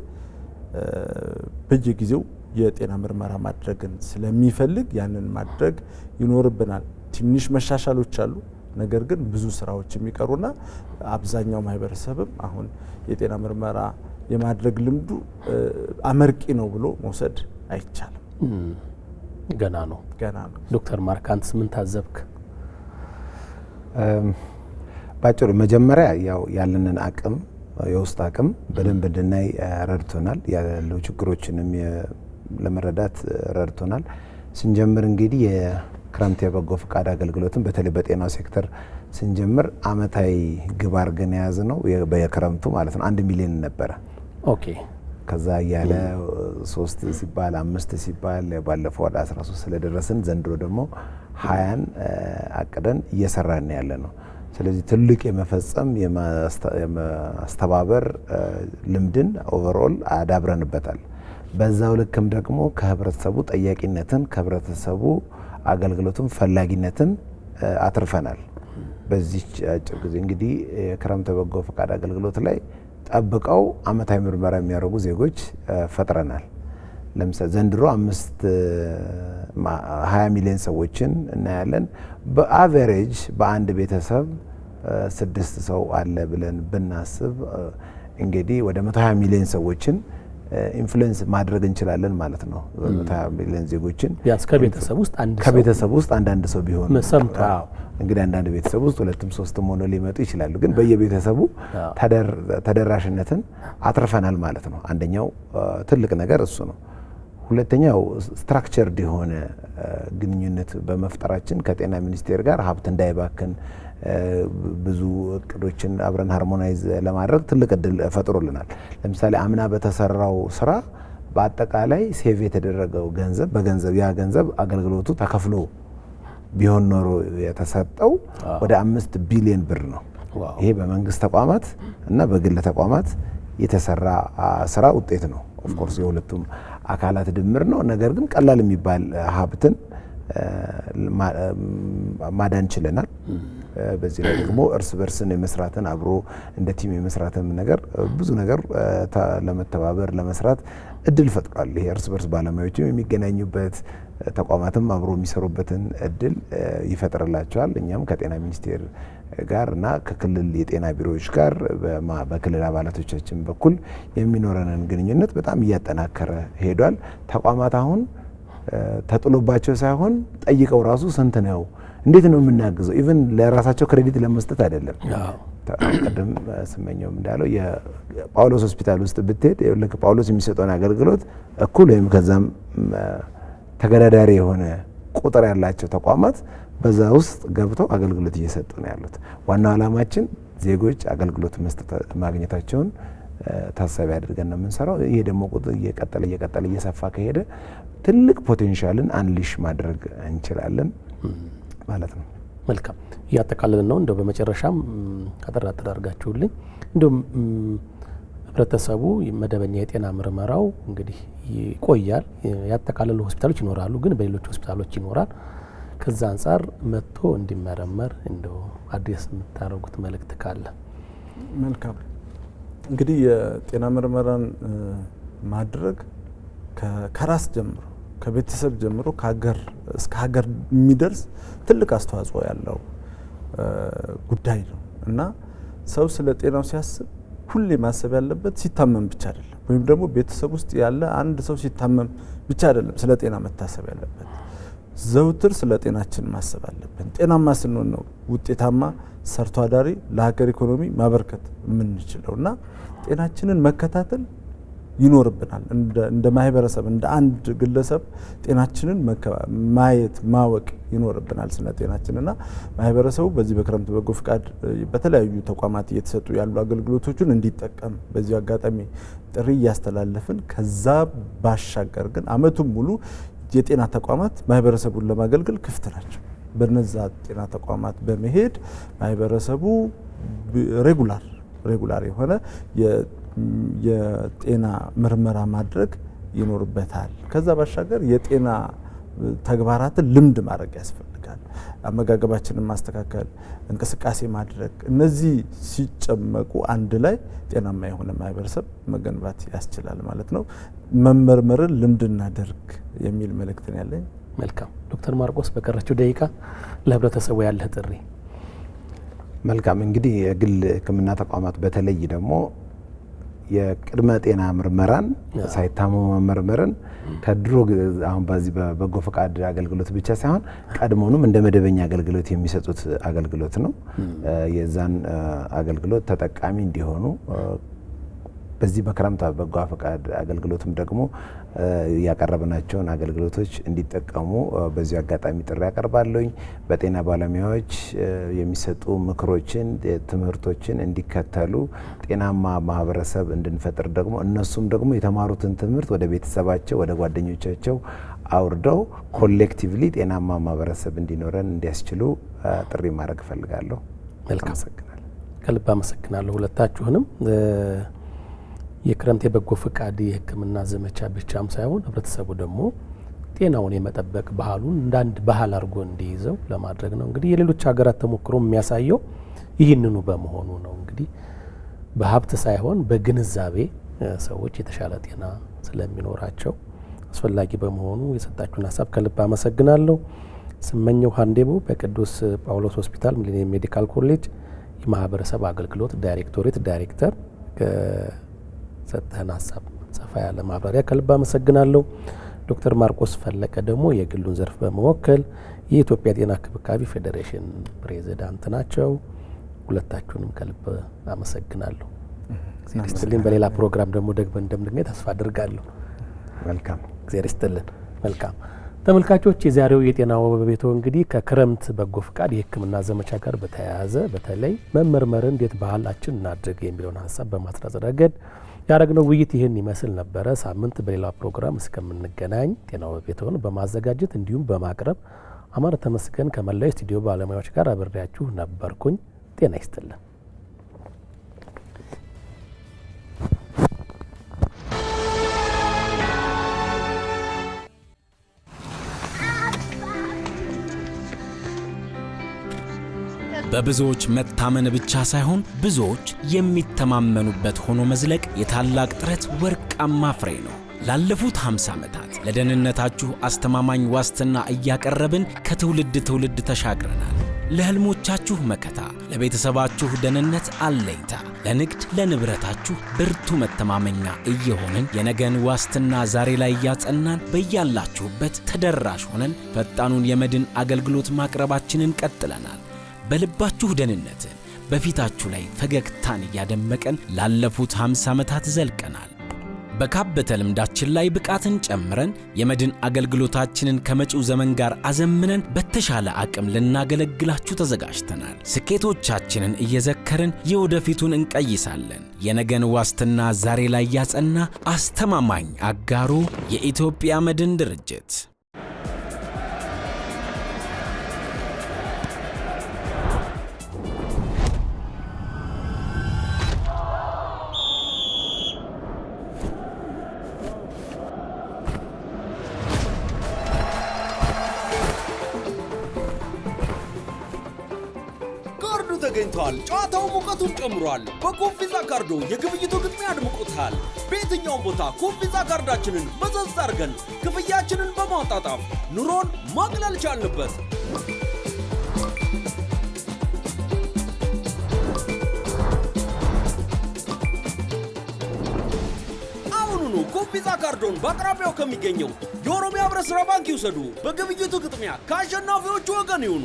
በየጊዜው የጤና ምርመራ ማድረግን ስለሚፈልግ ያንን ማድረግ ይኖርብናል። ትንሽ መሻሻሎች አሉ። ነገር ግን ብዙ ስራዎች የሚቀሩና አብዛኛው ማህበረሰብም አሁን የጤና ምርመራ የማድረግ ልምዱ አመርቂ ነው ብሎ መውሰድ አይቻልም። ገና ነው። ዶክተር ማርክ አንተስ ምን ታዘብክ? ባጭሩ መጀመሪያ ያው ያለንን አቅም የውስጥ አቅም በደንብ እንድናይ ረድቶናል። ያሉ ችግሮችንም ለመረዳት ረድቶናል። ስንጀምር እንግዲህ የክረምት የበጎ ፍቃድ አገልግሎትን በተለይ በጤናው ሴክተር ስንጀምር አመታዊ ግብ አድርገን የያዝነው በየክረምቱ ማለት ነው 1 ሚሊዮን ነበረ። ኦኬ። ከዛ ያለ 3 ሲባል 5 ሲባል ባለፈው ወደ 13 ስለደረስን ዘንድሮ ደግሞ 20ን አቅደን እየሰራን ያለ ነው። ስለዚህ ትልቅ የመፈጸም የማስተባበር ልምድን ኦቨርኦል አዳብረንበታል። በዛው ልክም ደግሞ ከህብረተሰቡ ጠያቂነትን ከህብረተሰቡ አገልግሎቱን ፈላጊነትን አትርፈናል። በዚህ አጭር ጊዜ እንግዲህ የክረምት በጎ ፈቃድ አገልግሎት ላይ ጠብቀው አመታዊ ምርመራ የሚያደርጉ ዜጎች ፈጥረናል። ለምሳሌ ዘንድሮ 20 ሚሊዮን ሰዎችን እናያለን። በአቨሬጅ በአንድ ቤተሰብ 6 ሰው አለ ብለን ብናስብ እንግዲህ ወደ 120 ሚሊዮን ሰዎችን ኢንፍሉዌንስ ማድረግ እንችላለን ማለት ነው። 120 ሚሊዮን ዜጎችን ቢያንስ ከቤተሰብ ውስጥ አንዳንድ ሰው ቢሆን ሰምታው እንግዲህ አንዳንድ ቤተሰብ ውስጥ 2ም 3ም ሆኖ ሊመጡ ይችላሉ። ግን በየቤተሰቡ ተደራሽነትን አትርፈናል ማለት ነው። አንደኛው ትልቅ ነገር እሱ ነው። ሁለተኛው ስትራክቸርድ የሆነ ግንኙነት በመፍጠራችን ከጤና ሚኒስቴር ጋር ሀብት እንዳይባክን ብዙ እቅዶችን አብረን ሃርሞናይዝ ለማድረግ ትልቅ እድል ፈጥሮልናል። ለምሳሌ አምና በተሰራው ስራ በአጠቃላይ ሴቭ የተደረገው ገንዘብ ያ ገንዘብ አገልግሎቱ ተከፍሎ ቢሆን ኖሮ የተሰጠው ወደ 5 ቢሊዮን ብር ነው። ይሄ በመንግስት ተቋማት እና በግል ተቋማት የተሰራ ስራ ውጤት ነው። ኦፍ ኮርስ የሁለቱም አካላት ድምር ነው። ነገር ግን ቀላል የሚባል ሀብትን ማዳን ችለናል። በዚህ ላይ ደግሞ እርስ በርስን የመስራትን አብሮ እንደ ቲም የመስራትን ነገር ብዙ ነገር ለመተባበር ለመስራት እድል ፈጥሯል። ይሄ እርስ በርስ ባለሙያዎች የሚገናኙበት ተቋማትም አብሮ የሚሰሩበትን እድል ይፈጥርላቸዋል። እኛም ከጤና ሚኒስቴር ጋር እና ከክልል የጤና ቢሮዎች ጋር በክልል አባላቶቻችን በኩል የሚኖረንን ግንኙነት በጣም እያጠናከረ ሄዷል። ተቋማት አሁን ተጥሎባቸው ሳይሆን ጠይቀው ራሱ ስንት ነው እንዴት ነው የምናግዘው ኢቭን ለራሳቸው ክሬዲት ለመስጠት አይደለም። ቀደም ስመኘው እንዳለው የጳውሎስ ሆስፒታል ውስጥ ብትሄድ ልክ ጳውሎስ የሚሰጠውን አገልግሎት እኩል ወይም ከዛም ተገዳዳሪ የሆነ ቁጥር ያላቸው ተቋማት በዛ ውስጥ ገብተው አገልግሎት እየሰጡ ነው ያሉት። ዋናው ዓላማችን ዜጎች አገልግሎት መስጠት ማግኘታቸውን ታሳቢ አድርገን ነው የምንሰራው። ይሄ ደግሞ ቁጥር እየቀጠለ እየሰፋ ከሄደ ትልቅ ፖቴንሻልን አንሊሽ ማድረግ እንችላለን ማለት ነው። መልካም እያጠቃለልን ነው። እንደው በመጨረሻም አጠራጥር አድርጋችሁልኝ እንደው ህብረተሰቡ መደበኛ የጤና ምርመራው እንግዲህ ይቆያል። ያጠቃለሉ ሆስፒታሎች ይኖራሉ፣ ግን በሌሎች ሆስፒታሎች ይኖራል። ከዛ አንጻር መጥቶ እንዲመረመር እንደው አዲስ የምታደርጉት መልእክት ካለ? መልካም እንግዲህ የጤና ምርመራን ማድረግ ከራስ ጀምሮ ከቤተሰብ ጀምሮ ከሀገር እስከ ሀገር የሚደርስ ትልቅ አስተዋጽኦ ያለው ጉዳይ ነው እና ሰው ስለ ጤናው ሲያስብ ሁሌ ማሰብ ያለበት ሲታመም ብቻ አይደለም፣ ወይም ደግሞ ቤተሰብ ውስጥ ያለ አንድ ሰው ሲታመም ብቻ አይደለም ስለ ጤና መታሰብ ያለበት። ዘውትር ስለ ጤናችን ማሰብ አለብን። ጤናማ ስንሆን ነው ውጤታማ ሰርቶ አዳሪ ለሀገር ኢኮኖሚ ማበርከት የምንችለውና ጤናችንን መከታተል ይኖርብናል። እንደ ማህበረሰብ እንደ አንድ ግለሰብ ጤናችንን ማየት ማወቅ ይኖርብናል ስለ ጤናችንና ማህበረሰቡ በዚህ በክረምት በጎ ፍቃድ በተለያዩ ተቋማት እየተሰጡ ያሉ አገልግሎቶችን እንዲጠቀም በዚህ አጋጣሚ ጥሪ እያስተላለፍን ከዛ ባሻገር ግን አመቱን ሙሉ የጤና ተቋማት ማህበረሰቡን ለማገልገል ክፍት ናቸው። በነዛ ጤና ተቋማት በመሄድ ማህበረሰቡ ሬጉላር የሆነ የጤና ምርመራ ማድረግ ይኖርበታል። ከዛ ባሻገር የጤና ተግባራትን ልምድ ማድረግ ያስፈልጋል። አመጋገባችንን ማስተካከል፣ እንቅስቃሴ ማድረግ፣ እነዚህ ሲጨመቁ አንድ ላይ ጤናማ የሆነ ማህበረሰብ መገንባት ያስችላል ማለት ነው። መመርመርን ልምድ እናድርግ የሚል መልእክት ነው ያለኝ። መልካም ዶክተር ማርቆስ በቀረችው ደቂቃ ለህብረተሰቡ ያለህ ጥሪ? መልካም እንግዲህ የግል ሕክምና ተቋማት በተለይ ደግሞ የቅድመ ጤና ምርመራን ሳይታመሙ መመርመርን ከድሮ አሁን በዚህ በበጎ ፈቃድ አገልግሎት ብቻ ሳይሆን ቀድሞውንም እንደ መደበኛ አገልግሎት የሚሰጡት አገልግሎት ነው። የዛን አገልግሎት ተጠቃሚ እንዲሆኑ በዚህ በክረምት በጎ ፈቃድ አገልግሎትም ደግሞ ያቀረብናቸውን አገልግሎቶች እንዲጠቀሙ በዚህ አጋጣሚ ጥሪ ያቀርባለሁኝ። በጤና ባለሙያዎች የሚሰጡ ምክሮችን፣ ትምህርቶችን እንዲከተሉ ጤናማ ማህበረሰብ እንድንፈጥር ደግሞ እነሱም ደግሞ የተማሩትን ትምህርት ወደ ቤተሰባቸው ወደ ጓደኞቻቸው አውርደው ኮሌክቲቭሊ ጤናማ ማህበረሰብ እንዲኖረን እንዲያስችሉ ጥሪ ማድረግ እፈልጋለሁ። መልካም፣ ከልብ አመሰግናለሁ ሁለታችሁንም። የክረምት የበጎ ፍቃድ የሕክምና ዘመቻ ብቻም ሳይሆን ህብረተሰቡ ደግሞ ጤናውን የመጠበቅ ባህሉን እንዳንድ ባህል አድርጎ እንዲይዘው ለማድረግ ነው። እንግዲህ የሌሎች ሀገራት ተሞክሮ የሚያሳየው ይህንኑ በመሆኑ ነው። እንግዲህ በሀብት ሳይሆን በግንዛቤ ሰዎች የተሻለ ጤና ስለሚኖራቸው አስፈላጊ በመሆኑ የሰጣችሁን ሀሳብ ከልብ አመሰግናለሁ። ስመኘው ሀንዴቦ በቅዱስ ጳውሎስ ሆስፒታል ሚሊኒየም ሜዲካል ኮሌጅ የማህበረሰብ አገልግሎት ዳይሬክቶሬት ዳይሬክተር ሰጠህን ሀሳብ ሰፋ ያለ ማብራሪያ ከልብ አመሰግናለሁ። ዶክተር ማርቆስ ፈለቀ ደግሞ የግሉን ዘርፍ በመወከል የኢትዮጵያ ጤና እንክብካቤ ፌዴሬሽን ፕሬዚዳንት ናቸው። ሁለታችሁንም ከልብ አመሰግናለሁ። እግዚአብሔር ይስጥልኝ። በሌላ ፕሮግራም ደግሞ ደግመን እንደምንገናኝ ተስፋ አድርጋለሁ። መልካም፣ እግዚአብሔር ይስጥልን። መልካም ተመልካቾች፣ የዛሬው የጤና በቤቶ እንግዲህ ከክረምት በጎ ፍቃድ የሕክምና ዘመቻ ጋር በተያያዘ በተለይ መመርመርን እንዴት ባህላችን እናድርግ የሚለውን ሀሳብ በማስረጽ ረገድ ያደረግነው ውይይት ይህን ይመስል ነበረ። ሳምንት በሌላ ፕሮግራም እስከምንገናኝ ጤናው በቤቶን በማዘጋጀት እንዲሁም በማቅረብ አማረ ተመስገን ከመላው ስቱዲዮ ባለሙያዎች ጋር አብሬያችሁ ነበርኩኝ። ጤና ይስጥልን። በብዙዎች መታመን ብቻ ሳይሆን ብዙዎች የሚተማመኑበት ሆኖ መዝለቅ የታላቅ ጥረት ወርቃማ ፍሬ ነው። ላለፉት 50 ዓመታት ለደህንነታችሁ አስተማማኝ ዋስትና እያቀረብን ከትውልድ ትውልድ ተሻግረናል። ለህልሞቻችሁ መከታ፣ ለቤተሰባችሁ ደህንነት አለኝታ፣ ለንግድ ለንብረታችሁ ብርቱ መተማመኛ እየሆንን የነገን ዋስትና ዛሬ ላይ እያጸናን በያላችሁበት ተደራሽ ሆነን ፈጣኑን የመድን አገልግሎት ማቅረባችንን ቀጥለናል። በልባችሁ ደህንነትን በፊታችሁ ላይ ፈገግታን እያደመቀን ላለፉት 50 ዓመታት ዘልቀናል። በካበተ ልምዳችን ላይ ብቃትን ጨምረን የመድን አገልግሎታችንን ከመጪው ዘመን ጋር አዘምነን በተሻለ አቅም ልናገለግላችሁ ተዘጋጅተናል። ስኬቶቻችንን እየዘከርን የወደፊቱን እንቀይሳለን። የነገን ዋስትና ዛሬ ላይ ያጸና አስተማማኝ አጋሩ የኢትዮጵያ መድን ድርጅት። ተገኝቷል። ጨዋታው ሙቀቱን ጨምሯል። በኮንፊዛ ካርዶ የግብይቱ ግጥሚያ አድምቆታል። በየትኛውም ቦታ ኮንፊዛ ካርዳችንን መዘዝ አድርገን ክፍያችንን በማጣጣፍ ኑሮን ማቅለል ቻልንበት። ኮምፒዛ ካርዶን በአቅራቢያው ከሚገኘው የኦሮሚያ ህብረት ሥራ ባንክ ይውሰዱ። በግብይቱ ግጥሚያ ከአሸናፊዎቹ ወገን ይሁኑ።